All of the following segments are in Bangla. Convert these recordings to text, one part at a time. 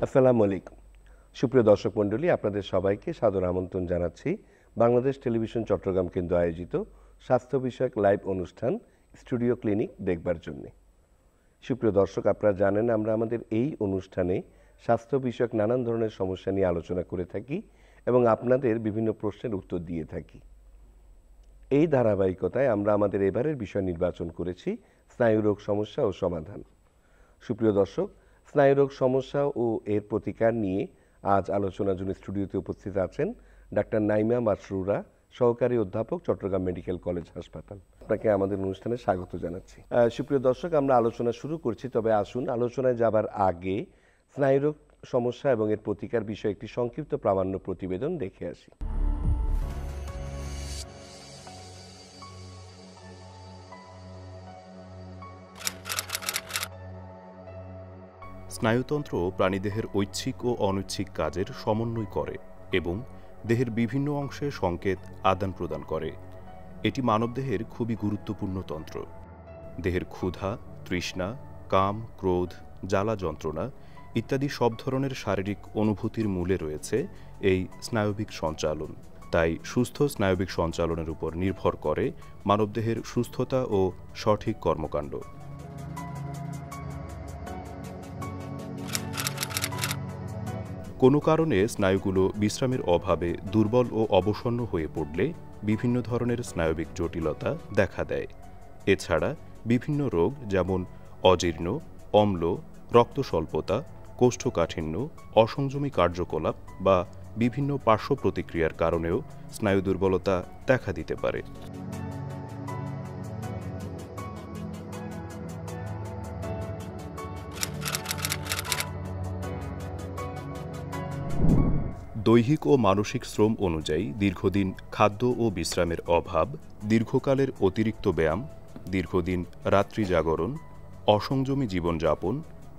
আসসালামু আলাইকুম। সুপ্রিয় দর্শক মণ্ডলী, আপনাদের সবাইকে সাদর আমন্ত্রণ জানাচ্ছি বাংলাদেশ টেলিভিশন চট্টগ্রাম কেন্দ্র আয়োজিত স্বাস্থ্য বিষয়ক লাইভ অনুষ্ঠান স্টুডিও ক্লিনিক দেখবার জন্য। সুপ্রিয় দর্শক, আপনারা জানেন আমরা আমাদের এই অনুষ্ঠানে স্বাস্থ্য বিষয়ক নানান ধরনের সমস্যা নিয়ে আলোচনা করে থাকি এবং আপনাদের বিভিন্ন প্রশ্নের উত্তর দিয়ে থাকি। এই ধারাবাহিকতায় আমরা আমাদের এবারের বিষয় নির্বাচন করেছি স্নায়ুরোগ সমস্যা ও সমাধান। সুপ্রিয় দর্শক, স্নায়ুরোগ সমস্যা ও এর প্রতিকার নিয়ে আজ আলোচনার জন্য স্টুডিওতে উপস্থিত আছেন ডাক্তার নাইমা মাসরুরা, সহকারী অধ্যাপক, চট্টগ্রাম মেডিকেল কলেজ হাসপাতাল। আপনাকে আমাদের অনুষ্ঠানে স্বাগত জানাচ্ছি। সুপ্রিয় দর্শক, আমরা আলোচনা শুরু করছি, তবে আসুন আলোচনায় যাবার আগে স্নায়ুরোগ সমস্যা এবং এর প্রতিকার বিষয়ে একটি সংক্ষিপ্ত প্রামাণ্য প্রতিবেদন দেখে আসি। স্নায়ুতন্ত্র প্রাণীদেহের ঐচ্ছিক ও অনৈচ্ছিক কাজের সমন্বয় করে এবং দেহের বিভিন্ন অংশে সংকেত আদান প্রদান করে। এটি মানবদেহের খুবই গুরুত্বপূর্ণ তন্ত্র। দেহের ক্ষুধা, তৃষ্ণা, কাম, ক্রোধ, জ্বালা যন্ত্রণা ইত্যাদি সব ধরনের শারীরিক অনুভূতির মূলে রয়েছে এই স্নায়বিক সঞ্চালন। তাই সুস্থ স্নায়বিক সঞ্চালনের উপর নির্ভর করে মানবদেহের সুস্থতা ও সঠিক কর্মকাণ্ড। কোনো কারণে স্নায়ুগুলো বিশ্রামের অভাবে দুর্বল ও অবসন্ন হয়ে পড়লে বিভিন্ন ধরনের স্নায়বিক জটিলতা দেখা দেয়। এছাড়া বিভিন্ন রোগ যেমন অজীর্ণ, অম্ল, রক্ত স্বল্পতা, কোষ্ঠকাঠিন্য, অসংযমী কার্যকলাপ বা বিভিন্ন পার্শ্ব প্রতিক্রিয়ার কারণেও স্নায়ু দুর্বলতা দেখা দিতে পারে। দৈহিক ও মানসিক শ্রম অনুযায়ী দীর্ঘদিন খাদ্য ও বিশ্রামের অভাব, দীর্ঘকালের অতিরিক্ত ব্যায়াম, দীর্ঘদিন রাত্রি জাগরণ, অসংযমী জীবনযাপন,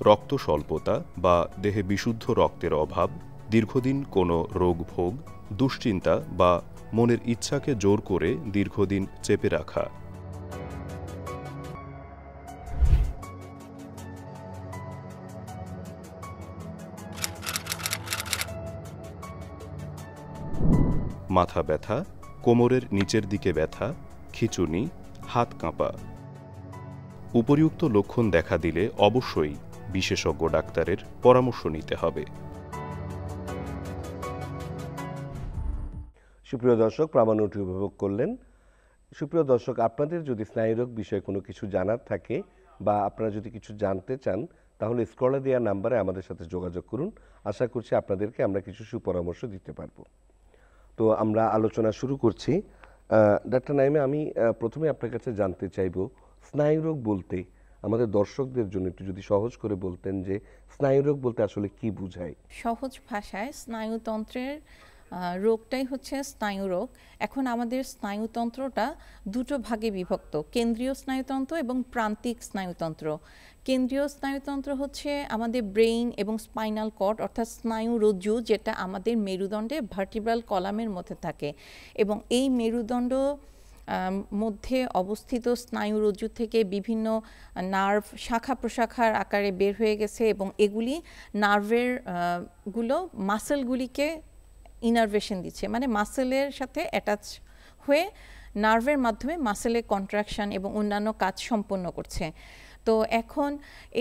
রক্ত স্বল্পতা বা দেহে বিশুদ্ধ রক্তের অভাব, দীর্ঘদিন কোনো রোগভোগ, দুশ্চিন্তা বা মনের ইচ্ছাকে জোর করে দীর্ঘদিন চেপে রাখা। মাথা ব্যথা, কোমরের নিচের দিকে ব্যথা, খিঁচুনি, হাত কাঁপা। উপরিউক্ত লক্ষণ দেখা দিলে অবশ্যই বিশেষজ্ঞ ডাক্তারের পরামর্শ নিতে হবে। সুপ্রিয় দর্শক, প্রামাণ্যটি উপভোগ করলেন। সুপ্রিয় দর্শক, আপনাদের যদি স্নায়ুরোগ বিষয়ে কোনো কিছু জানার থাকে বা আপনারা যদি কিছু জানতে চান, তাহলে স্ক্রলে দেওয়া নাম্বারে আমাদের সাথে যোগাযোগ করুন। আশা করছি আপনাদেরকে আমরা কিছু সুপরামর্শ দিতে পারবো। তো আমরা আলোচনা শুরু করছি। ডাক্তার নাইমা, আমি প্রথমে আপনার কাছে জানতে চাইব, স্নায়ুরোগ বলতে আমাদের দর্শকদের জন্য একটু যদি সহজ করে বলতেন যে স্নায়ুরোগ বলতে আসলে কি বোঝায়। সহজ ভাষায় স্নায়ুতন্ত্রের রোগটাই হচ্ছে স্নায়ুরোগ। এখন আমাদের স্নায়ুতন্ত্রটা দুটো ভাগে বিভক্ত, কেন্দ্রীয় স্নায়ুতন্ত্র এবং প্রান্তিক স্নায়ুতন্ত্র। কেন্দ্রীয় স্নায়ুতন্ত্র হচ্ছে আমাদের ব্রেইন এবং স্পাইনাল কর্ড অর্থাৎ স্নায়ুরজ্জু, যেটা আমাদের মেরুদণ্ডে ভার্টিব্রাল কলামের মধ্যে থাকে, এবং এই মেরুদণ্ড মধ্যে অবস্থিত স্নায়ুরজ্জু থেকে বিভিন্ন নার্ভ শাখা প্রশাখার আকারে বের হয়ে গেছে এবং এগুলি নার্ভের মাসেলগুলিকে ইনারভেশন দিচ্ছে, মানে মাসেলের সাথে অ্যাটাচ হয়ে নার্ভের মাধ্যমে মাসেলের কন্ট্রাকশন এবং অন্যান্য কাজ সম্পন্ন করছে। তো এখন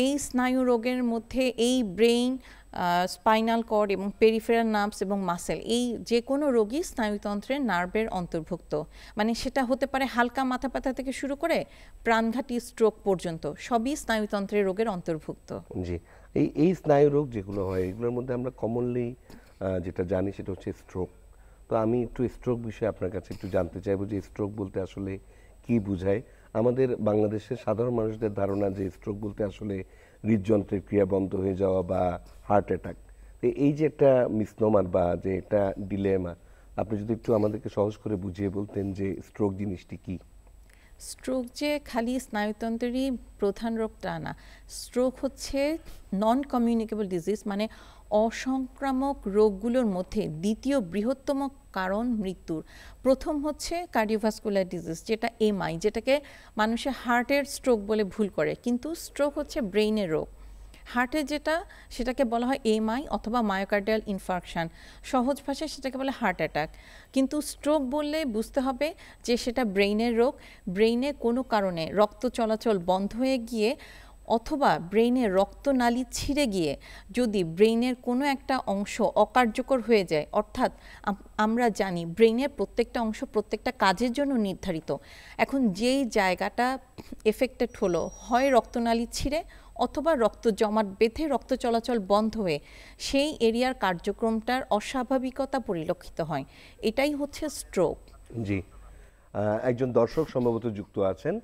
এই স্নায়ু রোগের মধ্যে এই ব্রেইন, স্পাইনাল কর্ড এবং পেরিফেরাল নার্ভস এবং মাসেল, এই যে কোনো রোগই স্নায়ুতন্ত্রের নার্ভের অন্তর্ভুক্ত। মানে সেটা হতে পারে হালকা মাথা ব্যথা থেকে শুরু করে প্রাণঘাতী স্ট্রোক পর্যন্ত, সবই স্নায়ুতন্ত্রের রোগের অন্তর্ভুক্ত। জি, এই স্নায়ু রোগ যেগুলো হয় এগুলোর মধ্যে আমরা কমনলি যেটা জানি সেটা হচ্ছে স্ট্রোক। তো আমি একটু স্ট্রোক বিষয়ে আপনার কাছে একটু জানতে চাইবো যে স্ট্রোক বলতে আসলে কি বোঝায়। আমাদের বাংলাদেশের সাধারণ মানুষদের ধারণা যে স্ট্রোক বলতে আসলে হৃদযন্ত্রের ক্রিয়া বন্ধ হয়ে যাওয়া বা হার্ট অ্যাটাক। এই যে একটা মিসনোমার বা যে একটা ডিলেমা, আপনি যদি একটু আমাদেরকে সহজ করে বুঝিয়ে বলতেন যে স্ট্রোক জিনিসটি কি। স্ট্রোক যে খালি স্নায়ুতন্ত্রেরই প্রধান রোগটা না, স্ট্রোক হচ্ছে নন কমিউনিকেবল ডিজিজ, মানে অসংক্রামক রোগগুলোর মধ্যে দ্বিতীয় বৃহত্তম কারণ মৃত্যুর। প্রথম হচ্ছে কার্ডিওভাস্কুলার ডিজিজ, যেটা এমআই, যেটাকে মানুষের হার্টের স্ট্রোক বলে ভুল করে, কিন্তু স্ট্রোক হচ্ছে ব্রেইনের রোগ। হার্টের যেটা সেটাকে বলা হয় এমআই অথবা মায়োকার্ডিয়াল ইনফার্কশন, সহজ ভাষায় সেটাকে বলে হার্ট অ্যাটাক। কিন্তু স্ট্রোক বললে বুঝতে হবে যে সেটা ব্রেইনের রোগ, ব্রেইনে কোনো কারণে রক্ত চলাচল বন্ধ হয়ে গিয়ে অথবা ব্রেইনের রক্তনালী ছিঁড়ে গিয়ে যদি ব্রেইনের কোনো একটা অংশ অকার্যকর হয়ে যায়, অর্থাৎ আমরা জানি ব্রেইনের প্রত্যেকটা অংশ প্রত্যেকটা কাজের জন্য নির্ধারিত। এখন যেই জায়গাটা এফেক্টেড হলো, হয় রক্তনালী ছিঁড়ে অথবা রক্ত জমাট বেঁধে রক্ত চলাচল বন্ধ হয়ে সেই এরিয়ার কার্যক্রমটার অস্বাভাবিকতা পরিলক্ষিত হয়, এটাই হচ্ছে স্ট্রোক। জি, একজন দর্শক সম্ভবত যুক্ত আছেন।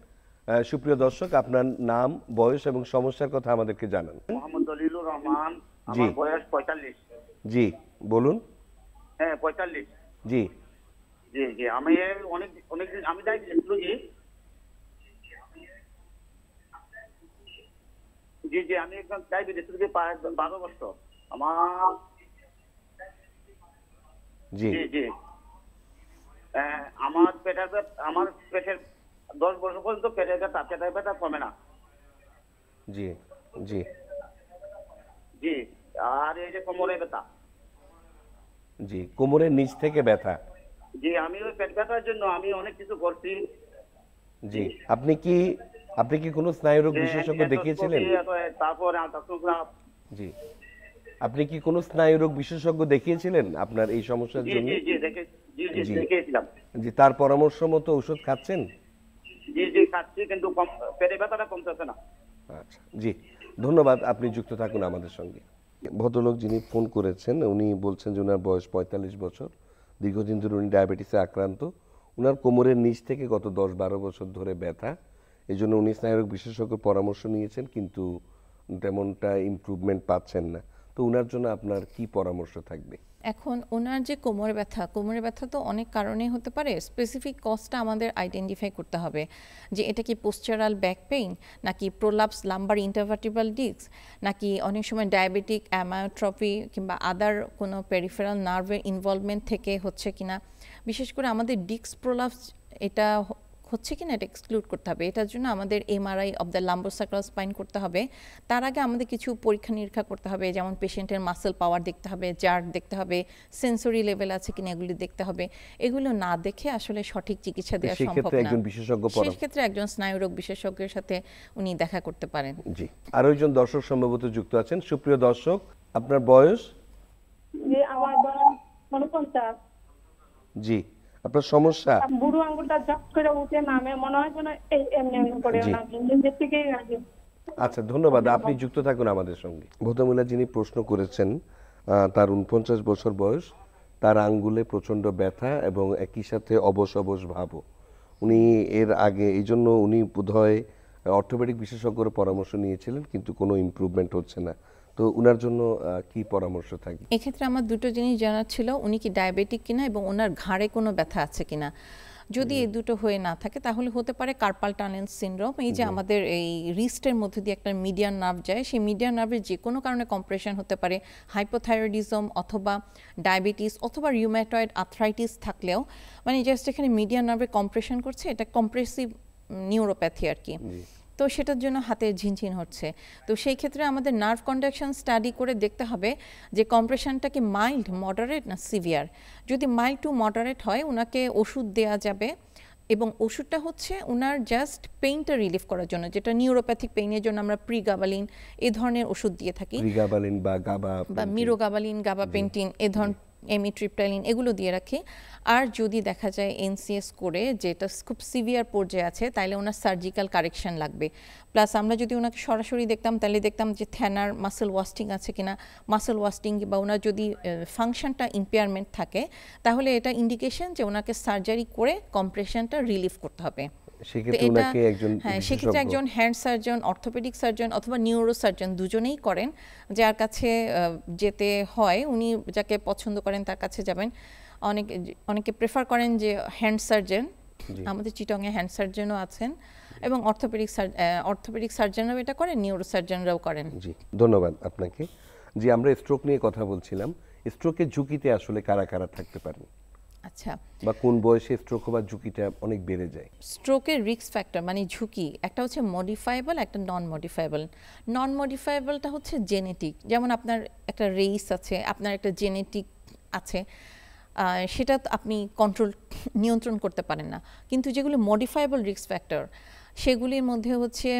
সুপ্রিয় দর্শক, আপনার নাম, বয়স এবং সমস্যার কথা আমাদেরকে জানান। মোহাম্মদ দলিলুর রহমান, জি। আমার বয়স 45। জি, বলুন। হ্যাঁ 45। জি জি জি, আমি অনেকদিন আমি ডায়াবেটিস রোগী। জি জি, আমি একদম ডায়াবেটিস রোগী, প্রায় 12 বছর আমার। জি জি জি, আমার পেটের 10 বছর পর্যন্ত পেটের ব্যথা কমে না। জি জি জি, আর এই যে কোমরে ব্যথা। জি, কোমরের নিচ থেকে ব্যথা। জি, আমি ওই পেট ব্যথার জন্য আমি অনেক কিছু করছি। জি, আপনি কি কোনো স্নায়ুরোগ বিশেষজ্ঞ দেখিয়েছিলেন? তারপরে আলট্রাসোনোগ্রাফ। জি, আপনি কি কোনো স্নায়ুরোগ বিশেষজ্ঞ দেখিয়েছিলেন আপনার এই সমস্যার জি জন্য? জি জি, জি। দেখিয়েছিলাম। জি, তার পরামর্শ মতো ওষুধ খাচ্ছেন? জি জি, খাচ্ছি, কিন্তু পেটে ব্যথাটা কমতেছে না। আচ্ছা, জি, ধন্যবাদ। আপনি যুক্ত থাকুন আমাদের সঙ্গে। ভদ্রলোক যিনি ফোন করেছেন উনি বলছেন যে ওনার বয়স 45 বছর, দীর্ঘদিন ধরে উনি ডায়াবেটিসে আক্রান্ত। ওনার কোমরের নিচ থেকে গত 10-12 বছর ধরে ব্যথা, এই জন্য উনি স্নায়ুরোগ বিশেষজ্ঞের পরামর্শ নিয়েছেন, কিন্তু তেমনটা ইমপ্রুভমেন্ট পাচ্ছেন না। তো ওনার জন্য আপনার কি পরামর্শ থাকবে? এখন ওনার যে কোমর ব্যথা তো অনেক কারণে হতে পারে। স্পেসিফিক কজটা আমাদের আইডেন্টিফাই করতে হবে যে এটা কি পোস্চারাল ব্যাক পেইন, নাকি প্রোলাপস লাম্বার ইন্টারভার্টিব্রাল ডিস্ক, নাকি অনেক সময় ডায়াবেটিক অ্যামায়োট্রফি কিংবা আদার কোনো পেরিফেরাল নার্ভের ইনভলভমেন্ট থেকে হচ্ছে কিনা। বিশেষ করে আমাদের ডিস্ক প্রোলাপস এটা হচ্ছে কিনা এটা এক্সক্লুড করতে হবে। এটার জন্য আমাদের এমআরআই অফ দ্য লাম্বোসাক্রাল স্পাইন করতে হবে। তার আগে আমাদের কিছু পরীক্ষা নিরীক্ষা করতে হবে, যেমন পেশেন্টের মাসেল পাওয়ার দেখতে হবে, জার্ক দেখতে হবে, সেন্সরি লেভেল আছে কিনা এগুলি দেখতে হবে। এগুলো না দেখে আসলে সঠিক চিকিৎসা দেওয়া সম্ভব সেক্ষেত্রে না। একজন বিশেষজ্ঞ সেক্ষেত্রে একজন স্নায়ুরোগ বিশেষজ্ঞের সাথে উনি দেখা করতে পারেন। জি, আরো একজন দর্শক সম্ভবত যুক্ত আছেন। সুপ্রিয় দর্শক, আপনার বয়স? যে আমার বয়স 49। জি, আপনার সমস্যা? বুড়ো আঙ্গুলটা ঝপ করে উঠে নামে, মনে হয় যেন এমনি এমনি করে জি। নামে, নিজে থেকেই লাগে। আচ্ছা, ধন্যবাদ। আপনি যুক্ত থাকুন আমাদের সঙ্গে। ভদ্রমহিলা যিনি প্রশ্ন করেছেন, তার 49 বছর বয়স, তার আঙ্গুলে প্রচন্ড ব্যথা এবং একই সাথে অবশ অবশ ভাবও। উনি এর আগে এই জন্য উনি বোধহয় অর্থোপেডিক বিশেষজ্ঞের পরামর্শ নিয়েছিলেন, কিন্তু কোনো ইমপ্রুভমেন্ট হচ্ছে না। তো উনার জন্য কি পরামর্শ থাকবে? এক্ষেত্রে আমার দুটো জিনিস জানার ছিল, উনি কি ডায়াবেটিক কিনা এবং ওনার ঘাড়ে কোনো ব্যথা আছে কিনা। যদি এই দুটো হয়ে না থাকে তাহলে হতে পারে কার্পাল টানেল সিনড্রোম। এই যে আমাদের এই রিস্টের মধ্যে দিয়ে একটা মিডিয়ান নার্ভ যায়, সেই মিডিয়ান নার্ভের যে কোনো কারণে কম্প্রেশন হতে পারে, হাইপোথাইরয়েডিজম অথবা ডায়াবেটিস অথবা রিউম্যাটয়েড আর্থ্রাইটিস থাকলেও, মানে জাস্ট এখানে মিডিয়ান নার্ভে কম্প্রেশন করছে, এটা কম্প্রেসিভ নিউরোপ্যাথি আর কি। তো সেটার জন্য হাতে ঝিনঝিন হচ্ছে। তো সেই ক্ষেত্রে আমাদের নার্ভ কন্ডাকশন স্টাডি করে দেখতে হবে যে কম্প্রেশনটা কি মাইল্ড, মডারেট না সিভিয়ার। যদি মাইল্ড টু মডারেট হয় ওনাকে ওষুধ দেওয়া যাবে, এবং ওষুধটা হচ্ছে ওনার জাস্ট পেইনটা রিলিফ করার জন্য, যেটা নিউরোপ্যাথিক পেইনের জন্য আমরা প্রিগাবালিন এই ধরনের ওষুধ দিয়ে থাকি, প্রিগাবালিন বা গাবা বা মিরোগাবালিন, গাবাপেন্টিন এ ধরনের, এমিট্রিপটাইলিন এগুলো দিয়ে রাখি। আর যদি দেখা যায় এনসিএস করে যেটা খুব সিভিয়ার পর্যায়ে আছে, তাহলে ওনার সার্জিক্যাল কারেকশন লাগবে। প্লাস আমরা যদি ওনাকে সরাসরি দেখতাম তাহলে দেখতাম যে থ্যানার মাসেল ওয়াস্টিং আছে কিনা, মাসেল ওয়াস্টিং বা ওনার যদি ফাংশনটা ইম্পেয়ারমেন্ট থাকে তাহলে এটা ইন্ডিকেশন যে ওনাকে সার্জারি করে কম্প্রেশনটা রিলিফ করতে হবে। সেক্ষেত্রে উনাকে একজন সেক্ষেত্রে একজন হ্যান্ড সার্জন, অর্থোপেডিক সার্জন অথবা নিউরো সার্জন দুজনেই করেন, যার কাছে যেতে হয় উনি যাকে পছন্দ করেন তার কাছে যাবেন। অনেকে প্রেফার করেন যে হ্যান্ড সার্জন, আমাদের চিটংয়ে হ্যান্ড সার্জনও আছেন, এবং অর্থোপেডিক সার্জনরাও এটা করেন, নিউরো সার্জনরাও করেন। জি, ধন্যবাদ আপনাকে। জি, আমরা স্ট্রোক নিয়ে কথা বলছিলাম। স্ট্রোকের ঝুঁকিতে আসলে কারা কারা থাকতে পারেন? আচ্ছা, বা কোন বয়সে স্ট্রোক হবার ঝুঁকিটা অনেক বেড়ে যায়? স্ট্রোকের রিস্ক ফ্যাক্টর মানে ঝুঁকি একটা হচ্ছে মডিফাইবল, একটা নন মডিফাইবল। নন মডিফাইবলটা হচ্ছে জেনেটিক, যেমন আপনার একটা রেস আছে, আপনার একটা জেনেটিক আছে, সেটা আপনি নিয়ন্ত্রণ করতে পারেন না। কিন্তু যেগুলো মডিফাইবল রিস্ক ফ্যাক্টর সেগুলির মধ্যে হচ্ছে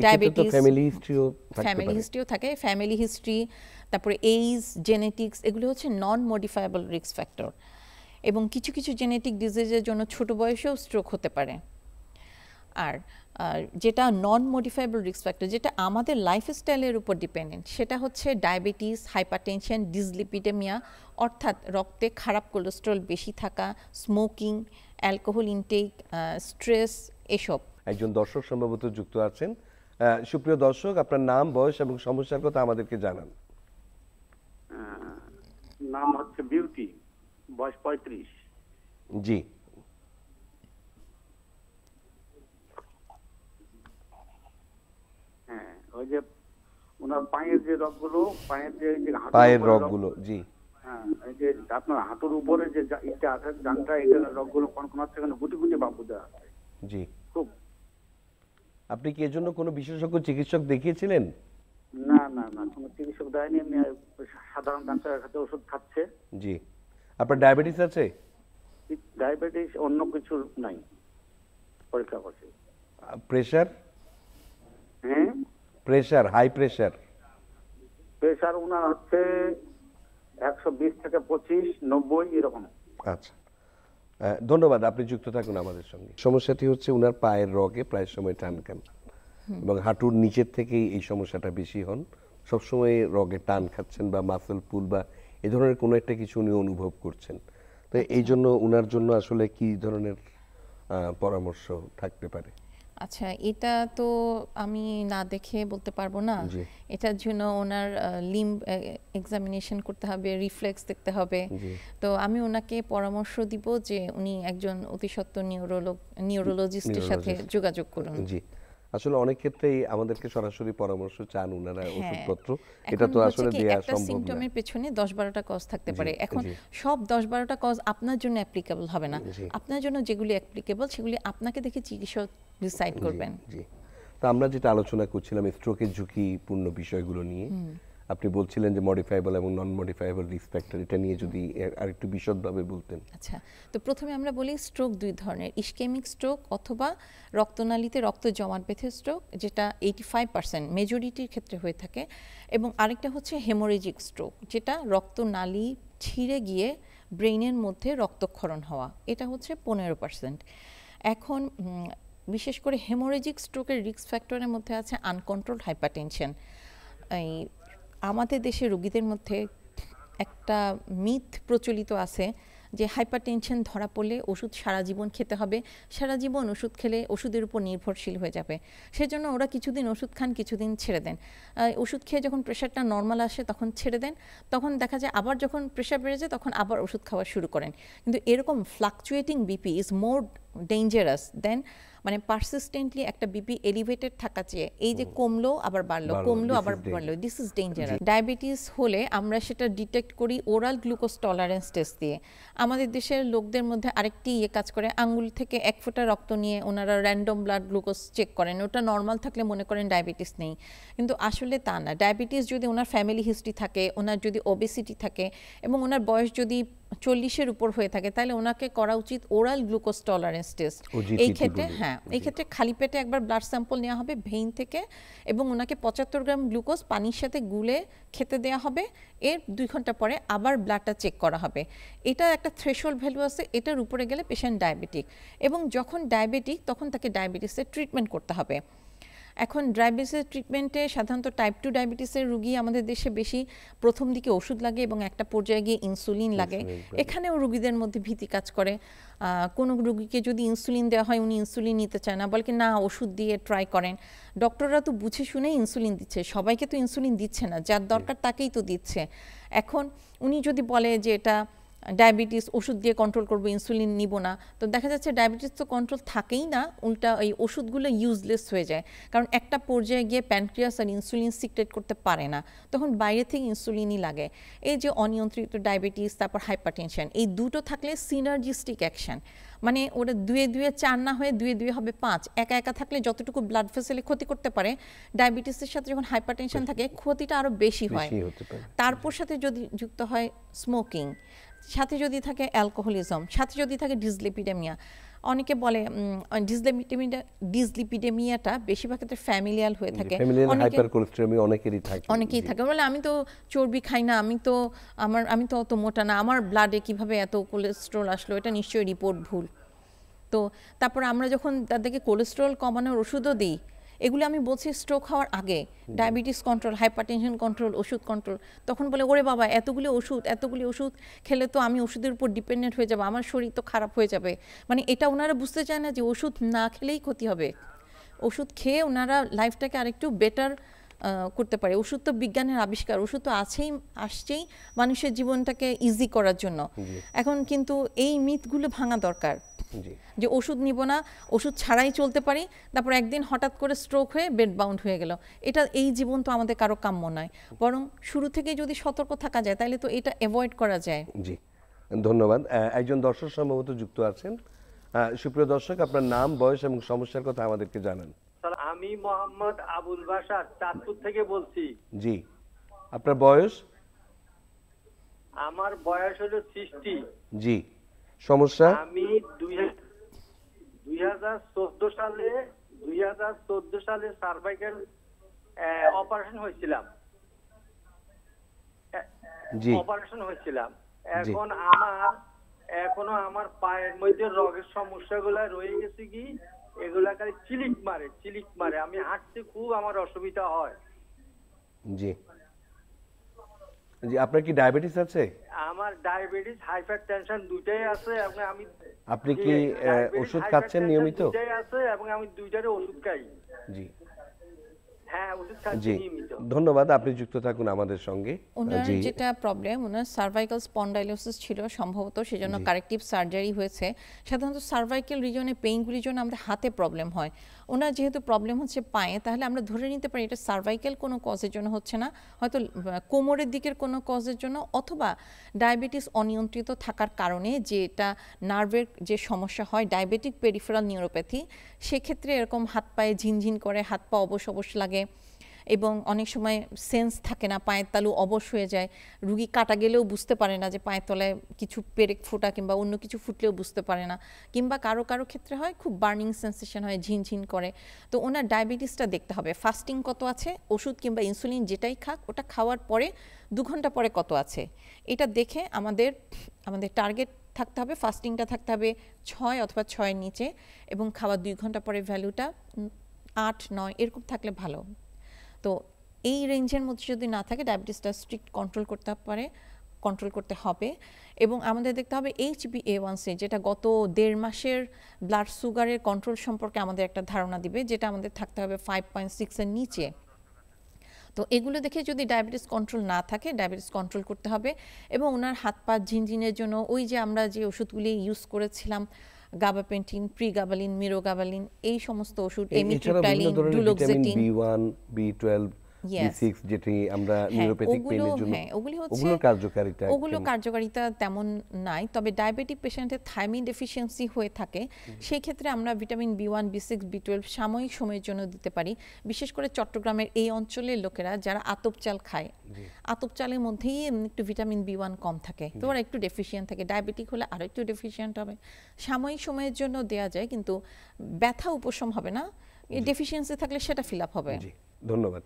ডায়াবেটিস, ফ্যামিলি হিস্ট্রিও থাকে, ফ্যামিলি হিস্ট্রি, তারপরে এইজ, জেনেটিক্স, এগুলো হচ্ছে নন মডিফাইবল রিস্ক ফ্যাক্টর। এবং কিছু কিছু জেনেটিক ডিজিজের জন্য ছোট বয়সেও স্ট্রোক হতে পারে। আর যেটা নন মডিফাইবল রিস্ক ফ্যাক্টর, যেটা আমাদের লাইফস্টাইলের উপর ডিপেন্ডেন্ট, সেটা হচ্ছে ডায়াবেটিস, হাইপারটেনশন, ডিসলিপিডেমিয়া, অর্থাৎ রক্তে খারাপ কোলেস্টেরল বেশি থাকা, স্মোকিং, অ্যালকোহল ইনটেক, স্ট্রেস, এসব। একজন দর্শক সম্ভবত যুক্ত আছেন। সুপ্রিয় দর্শক, আপনার নাম, বয়স এবং সমস্যার কথা আমাদেরকে জানান। নাম হচ্ছে বিউটি, বয়স 35। জি, হ্যাঁ, ওই যে ওনার পায়ের যে রগগুলো, পায়ের যে হাঁটুর পায়ের উপরে রগগুলো, জি হ্যাঁ, এই যে আপনার হাঁটুর উপরে যে এটা আছে জানটা, এটা রগগুলো কনকনাচ্ছে, কেন গুটি গুটি বাবু দেওয়া আছে জি। খুব। আপনি কি এর জন্য কোনো বিশেষজ্ঞ চিকিৎসক দেখিয়েছিলেন? না না না, কোনো চিকিৎসক দেয়নি, এমনি সাধারণ ডাক্তারের কাছে ওষুধ খাচ্ছে। জি। আপনার ডায়াবেটিস আছে? ডায়াবেটিস অন্য কিছু নাই, পরীক্ষা করছি। প্রেশার? হ্যাঁ, প্রেশার, হাই প্রেশার? প্রেশার ওনার হচ্ছে 120 থেকে 25, 90 এরকম। আচ্ছা, ধন্যবাদ, আপনি যুক্ত থাকুন আমাদের সঙ্গে। সমস্যাটি হচ্ছে উনার পায়ের রগে প্রায় সময় টান খান এবং হাঁটুর নিচের থেকেই এই সমস্যাটা বেশি হন। সবসময় রগে টান খাচ্ছেন বা মাসল পুল বা এই ধরনের কোনো একটা কিছু উনি অনুভব করছেন। তো এই জন্য উনার জন্য আসলে কি ধরনের পরামর্শ থাকতে পারে? আচ্ছা, এটা তো আমি না দেখে বলতে পারবো না। জি। এটার জন্য ওনার লিম্ব এক্সামিনেশন করতে হবে, রিফ্লেক্স দেখতে হবে। জি। তো আমি ওনাকে পরামর্শ দিব যে উনি একজন অতিসত্ত্ব নিউরোলজিস্টের সাথে নিউরোলজিস্ট। যোগাযোগ করুন। জি, আসলে অনেক ক্ষেত্রেই আমাদেরকে সরাসরি পরামর্শ চান উনারা, হ্যাঁ, ওষুধপত্র এটা এখন তো হচ্ছে আসলে কি, দেয়া একটা সম্ভব না। সিমটমের পেছনে 10-12টা কজ থাকতে পারে। এখন জি। সব 10-12টা কজ আপনার জন্য অ্যাপ্লিকেবল হবে না। জি। আপনার জন্য যেগুলি অ্যাপ্লিকেবল সেগুলি আপনাকে দেখে চিকিৎসক ডিসাইড করবেন। জি। তো আমরা যেটা আলোচনা করছিলাম স্ট্রোকের ঝুঁকিপূর্ণ বিষয়গুলো নিয়ে, আপনি বলছিলেন যে মডিফাইবল এবং নন মডিফাইবল রিস্ক ফ্যাক্টর, এটা নিয়ে যদি আরেকটু বিশদভাবে বলতেন। আচ্ছা, তো প্রথমে আমরা বলি স্ট্রোক দুই ধরনের, ইসকেমিক স্ট্রোক অথবা রক্তনালীতে রক্ত জমাট বেঁধে স্ট্রোক, যেটা 85% মেজরিটির ক্ষেত্রে হয়ে থাকে, এবং আরেকটা হচ্ছে হেমোরেজিক স্ট্রোক, যেটা রক্তনালী ছিঁড়ে গিয়ে ব্রেইনের মধ্যে রক্তক্ষরণ হওয়া, এটা হচ্ছে 15%। এখন বিশেষ করে হেমোরেজিক স্ট্রোকের রিস্ক ফ্যাক্টরের মধ্যে আছে আনকন্ট্রোলড হাইপারটেনশন। এই আমাদের দেশে রোগীদের মধ্যে একটা মিথ প্রচলিত আছে যে হাইপারটেনশন ধরা পড়লে ওষুধ সারা জীবন খেতে হবে, সারা জীবন ওষুধ খেলে ওষুধের উপর নির্ভরশীল হয়ে যাবে। সেজন্য ওরা কিছুদিন ওষুধ খান, কিছুদিন ছেড়ে দেন। ওষুধ খেয়ে যখন প্রেশারটা নর্মাল আসে তখন ছেড়ে দেন, তখন দেখা যায় আবার যখন প্রেশার বেড়ে যায় তখন আবার ওষুধ খাওয়া শুরু করেন। কিন্তু এরকম fluctuating BP is more dangerous দেন, মানে পারসিস্টেন্টলি একটা বিপি এলিভেটেড থাকা চেয়ে এই যে কমলো আবার বাড়লো, কমলো আবার বাড়লো, দিস ইজ ডেঞ্জারাস। ডায়াবেটিস হলে আমরা সেটা ডিটেক্ট করি ওরাল গ্লুকোজ টলারেন্স টেস্ট দিয়ে। আমাদের দেশের লোকদের মধ্যে আরেকটি কাজ করে, আঙ্গুল থেকে 1 ফোঁটা রক্ত নিয়ে ওনারা র্যান্ডম ব্লাড গ্লুকোজ চেক করেন, ওটা নর্মাল থাকলে মনে করেন ডায়াবেটিস নেই, কিন্তু আসলে তা না। ডায়াবেটিস যদি ওনার ফ্যামিলি হিস্ট্রি থাকে, ওনার যদি ওবেসিটি থাকে এবং ওনার বয়স যদি 40-এর উপর হয়ে থাকে, তাহলে ওনাকে করা উচিত ওরাল গ্লুকোজ টলারেন্স টেস্ট। এই ক্ষেত্রে এই ক্ষেত্রে খালি পেটে একবার ব্লাড স্যাম্পল নেওয়া হবে ভেইন থেকে, এবং ওনাকে 75 গ্রাম গ্লুকোজ পানির সাথে গুলে খেতে দেওয়া হবে। এর 2 ঘন্টা পরে আবার ব্লাডটা চেক করা হবে। এটা একটা থ্রেশহোল্ড ভ্যালু আছে, এটার উপরে গেলে পেশেন্ট ডায়াবেটিক, এবং যখন ডায়াবেটিক তখন তাকে ডায়াবেটিসের ট্রিটমেন্ট করতে হবে। এখন ডায়াবেটিসের ট্রিটমেন্টে সাধারণত টাইপ 2 ডায়াবেটিসের রুগী আমাদের দেশে বেশি প্রথম দিকে ওষুধ লাগে এবং একটা পর্যায়ে গিয়ে ইনসুলিন লাগে। এখানেও রুগীদের মধ্যে ভীতি কাজ করে। কোনো রুগীকে যদি ইনসুলিন দেওয়া হয় উনি ইনসুলিন নিতে চায় না, বলে কি না ওষুধ দিয়ে ট্রাই করেন। ডক্টররা তো বুঝে শুনেই ইনসুলিন দিচ্ছে, সবাইকে তো ইনসুলিন দিচ্ছে না, যার দরকার তাকেই তো দিচ্ছে। এখন উনি যদি বলে যে এটা ডায়াবেটিস ওষুধ দিয়ে কন্ট্রোল করব, ইনসুলিন নিব না। তো দেখা যাচ্ছে ডায়াবেটিস তো কন্ট্রোল থাকেই না, উল্টা এই ওষুধগুলো ইউজলেস হয়ে যায়। কারণ একটা পর্যায়ে গিয়ে প্যানক্রিয়াস আর ইনসুলিন সিক্রেট করতে পারে না, তখন বাইরে থেকে ইনসুলিনই লাগে। এই যে অনিয়ন্ত্রিত ডায়াবেটিস, তারপর হাইপারটেনশন, এই দুটো থাকলে সিনার্জিস্টিক অ্যাকশন, মানে ওরা 2 4 না হয়ে 2 হবে 5। একা একা থাকলে যতটুকু ব্লাড ভেসেলে ক্ষতি করতে পারে, ডায়াবেটিসের সাথে যখন হাইপারটেনশন থাকে ক্ষতিটা আরও বেশি হয়। তারপর সাথে যদি যুক্ত হয় স্মোকিং, সাথে যদি থাকে অ্যালকোহলিজম, সাথে যদি থাকে ডিসলিপিডেমিয়া। অনেকে বলে ডিসলিপিডেমিয়াটা বেশিরভাগ ক্ষেত্রে ফ্যামিলিয়াল হয়ে থাকে, অনেকেই থাকে বলে আমি তো চর্বি খাই না, আমি তো অত মোটা না, আমার ব্লাডে কিভাবে এত কোলেস্ট্রল আসলো, এটা নিশ্চয়ই রিপোর্ট ভুল। তো তারপর আমরা যখন তাদেরকে কোলেস্ট্রল কমানোর ওষুধও দিই, এগুলো আমি বলছি স্ট্রোক হওয়ার আগে, ডায়াবেটিস কন্ট্রোল, হাইপারটেনশন কন্ট্রোল, ওষুধ কন্ট্রোল, তখন বলে ওরে বাবা এতগুলি ওষুধ খেলে তো আমি ওষুধের উপর ডিপেন্ডেন্ট হয়ে যাবো, আমার শরীর তো খারাপ হয়ে যাবে। মানে এটা ওনারা বুঝতে চায় না যে ওষুধ না খেলেই ক্ষতি হবে, ওষুধ খেয়ে ওনারা লাইফটাকে আরেকটু বেটার করতে পারে। ওষুধ তো বিজ্ঞানের আবিষ্কার, ওষুধ তো আসছেই মানুষের জীবনটাকে ইজি করার জন্য। এখন কিন্তু এই মিথগুলো ভাঙা দরকার যে ওষুধ নিব না, ওষুধ ছাড়াই চলতে পারি, তারপর একদিন হঠাৎ করে স্ট্রোক হয়ে বেড বাউন্ড হয়ে গেল। এই জীবন তো আমাদের কারো কাম্য নয়, বরং শুরু থেকে যদি সতর্ক থাকা যায় তাহলে তো এটা অ্যাভয়েড করা যায়। জি, ধন্যবাদ। একজন দর্শক সম্ভবত যুক্ত আছেন। সুপ্রিয় দর্শক, আপনার নাম, বয়স এবং সমস্যার কথা আমাদেরকে জানান। আমি মোহাম্মদ আবুল বাশার, চাঁদপুর থেকে বলছি। জি, আপনার বয়স? আমার বয়স হলো 60। জি, সমস্যা? আমি 2014 সালে সার্ভাইকাল অপারেশন হয়েছিলাম। এখনো আমার পায়ের মধ্যে রগের সমস্যাগুলো রয়ে গেছে, কি এগুলা খালি চিলিক মারে, আমি হাঁটতে খুব আমার অসুবিধা হয়। জি জি, আপনার কি ডায়াবেটিস আছে? আমার ডায়াবেটিস, হাইপারটেনশন দুটাই আছে, এবং আপনি কি ওষুধ খাচ্ছেন নিয়মিত? দুটাই আছে, এবং আমি দুইটারই ওষুধ খাই। জি, হ্যাঁ, ওষুধ খাচ্ছি নিয়মিত। ধন্যবাদ, আপনি যুক্ত থাকুন আমাদের সঙ্গে। ওনার যেটা প্রবলেম, ওনার সার্ভাইকাল স্পন্ডাইলোসিস ছিল সম্ভবত, সেজন্য কারেক্টিভ সার্জারি হয়েছে। সাধারণত সার্ভাইকাল রিজনে পেইনগুলির জন্য আমাদের হাতে প্রবলেম হয়, ওনার যেহেতু প্রবলেম হচ্ছে পায়ে, তাহলে আমরা ধরে নিতে পারি এটা সার্ভাইকাল কোনো কজের জন্য হচ্ছে না, হয়তো কোমরের দিকের কোনো কজের জন্য, অথবা ডায়াবেটিস অনিয়ন্ত্রিত থাকার কারণে যেটা নার্ভের যে সমস্যা হয়, ডায়াবেটিক পেরিফেরাল নিউরোপ্যাথি, সেক্ষেত্রে এরকম হাত পায়ে ঝিনঝিন করে, হাত পা অবশ লাগে, এবং অনেক সময় সেন্স থাকে না, পায়ের তালু অবশ হয়ে যায়, রুগী কাটা গেলেও বুঝতে পারে না যে পায়ের তলায় কিছু পেরেক ফোটা কিংবা অন্য কিছু ফুটলেও বুঝতে পারে না, কিংবা কারো ক্ষেত্রে হয় খুব বার্নিং সেন্সেশন হয়, ঝিনঝিন করে। তো ওনার ডায়াবেটিসটা দেখতে হবে, ফাস্টিং কত আছে, ওষুধ কিংবা ইনসুলিন যেটাই খাক ওটা খাওয়ার পরে 2 ঘন্টা পরে কত আছে, এটা দেখে আমাদের টার্গেট থাকতে হবে, ফাস্টিংটা থাকতে হবে 6 অথবা 6-এর নিচে, এবং খাওয়া 2 ঘন্টা পরে ভ্যালুটা 8-9 এরকম থাকলে ভালো। তো এই রেঞ্জের মধ্যে যদি না থাকে, ডায়াবেটিসটা স্ট্রিক্ট কন্ট্রোল করতে হবে। এবং আমাদের দেখতে হবে HbA1c, যেটা গত 1.5 মাসের ব্লাড সুগারের কন্ট্রোল সম্পর্কে আমাদের একটা ধারণা দিবে, যেটা আমাদের থাকতে হবে 5.6-এর নিচে। তো এগুলো দেখে যদি ডায়াবেটিস কন্ট্রোল না থাকে, ডায়াবেটিস কন্ট্রোল করতে হবে। এবং ওনার হাত পা ঝিনঝিনের জন্য ওই যে আমরা যে ওষুধগুলি ইউজ করেছিলাম, গাবাপেন্টিন, প্রিগাবালিন, মিরোগাবালিন, এই সমস্ত ওষুধ, এমিট্রিপ্টাইলিন, ডুলোক্সেটিন, B1, B12, B6, যেটি আমরা নিউরোপ্যাথিক পেইনের জন্য, ওগুলো কার্যকারিতা তেমন নাই। তবে ডায়াবেটিক পেশেন্টের থাইমিন ডেফিসিয়েন্সি হয়ে থাকে, সেই ক্ষেত্রে আমরা ভিটামিন B1, B6, B12 সাময়িক সময়ের জন্য দিতে পারি। বিশেষ করে চট্টগ্রামের এই অঞ্চলের লোকেরা যারা আতপ চাল খায়, আতপ চালের মধ্যেই একটু ভিটামিন B1 কম থাকে, তো ওরা একটু ডেফিসিয়েন্ট থাকে, ডায়াবেটিক হলে আরও একটু ডেফিসিয়েন্ট হবে। সাময়িক সময়ের জন্য দেয়া যায়, কিন্তু ব্যথা উপশম হবে না, ডেফিসিয়েন্সি থাকলে সেটা ফিল আপ হবে। ধন্যবাদ।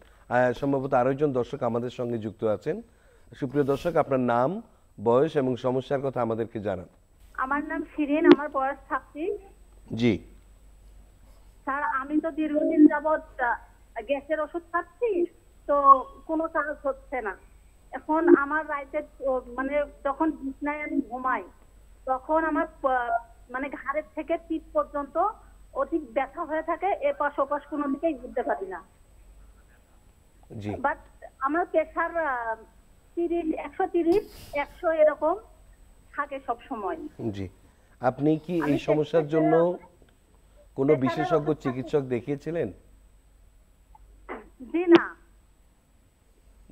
সম্ভবত আরো একজন দর্শক আমাদের সঙ্গে যুক্ত আছেন। সুপ্রিয় দর্শক, আপনার নাম, বয়স এবং সমস্যার কথা আমাদেরকে জানান। আমার নাম শিরিন, আমার বয়স 36। জি স্যার, আমি তো দীর্ঘদিন যাবৎ গ্যাসের ওষুধ খাচ্ছি, তো কোনো কাজ হচ্ছে না। এখন আমার রাইতে মানে যখন বিছনায় আমি ঘুমাই, তখন আমার মানে ঘাড়ের থেকে পিঠ পর্যন্ত অধিক ব্যথা হয়ে থাকে, এপাশ ওপাশ কোনো দিকেই ঘুরতে পারি না। বাট আমার প্রেশার 130, 100 এরকম, থাকে সব সময়। জি, আপনি কি এই সমস্যার জন্য কোনো বিশেষজ্ঞ চিকিৎসক দেখিয়েছিলেন? জি না।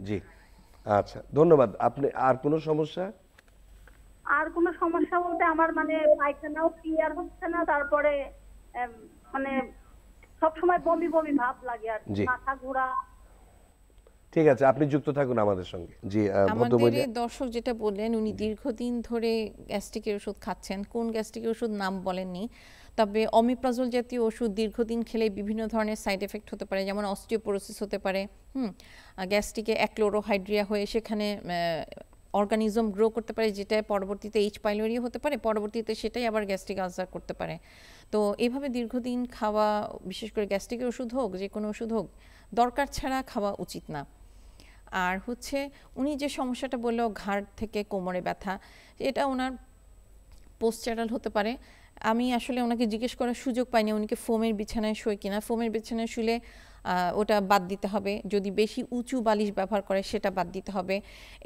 জি, আচ্ছা, ধন্যবাদ। আপনি আর কোনো সমস্যা? আর কোনো সমস্যা বলতে আমার মানে পায়খানাও ক্লিয়ার হচ্ছে না, তারপরে মানে সব সময় বমি বমি ভাব লাগে আর জি। মাথা ঘোরা। ঠিক আছে, আপনি যুক্ত থাকুন আমাদের সঙ্গে। জি, আমাদের ভদ্রমহিলা। এই দর্শক যেটা বললেন, উনি দীর্ঘদিন ধরে গ্যাস্ট্রিকের ওষুধ খাচ্ছেন। কোন গ্যাস্ট্রিকের ওষুধ নাম বলেননি, তবে অমিপ্রাজল জাতীয় ওষুধ দীর্ঘদিন খেলে বিভিন্ন ধরনের সাইড এফেক্ট হতে পারে, যেমন অস্টিওপোরোসিস হতে পারে। গ্যাস্ট্রিকে অ্যাক্লোরোহাইড্রিয়া হয়ে সেখানে অর্গানিজম গ্রো করতে পারে, যেটা পরবর্তীতে এইচ পাইলোরি হতে পারে, পরবর্তীতে সেটাই আবার গ্যাস্ট্রিক আলসার করতে পারে। তো এভাবে দীর্ঘদিন খাওয়া, বিশেষ করে গ্যাস্ট্রিকের ওষুধ হোক, যে কোনো ওষুধ হোক, দরকার ছাড়া খাওয়া উচিত না। আর হচ্ছে উনি যে সমস্যাটা বললো ঘাড় থেকে কোমরে ব্যথা, এটা ওনার পোস্টারাল হতে পারে। আমি আসলে ওনাকে জিজ্ঞেস করার সুযোগ পাইনি উনিকে ফোমের বিছানায় শোয় কিনা। ফোমের বিছানায় শুলে ওটা বাদ দিতে হবে, যদি বেশি উঁচু বালিশ ব্যবহার করে সেটা বাদ দিতে হবে।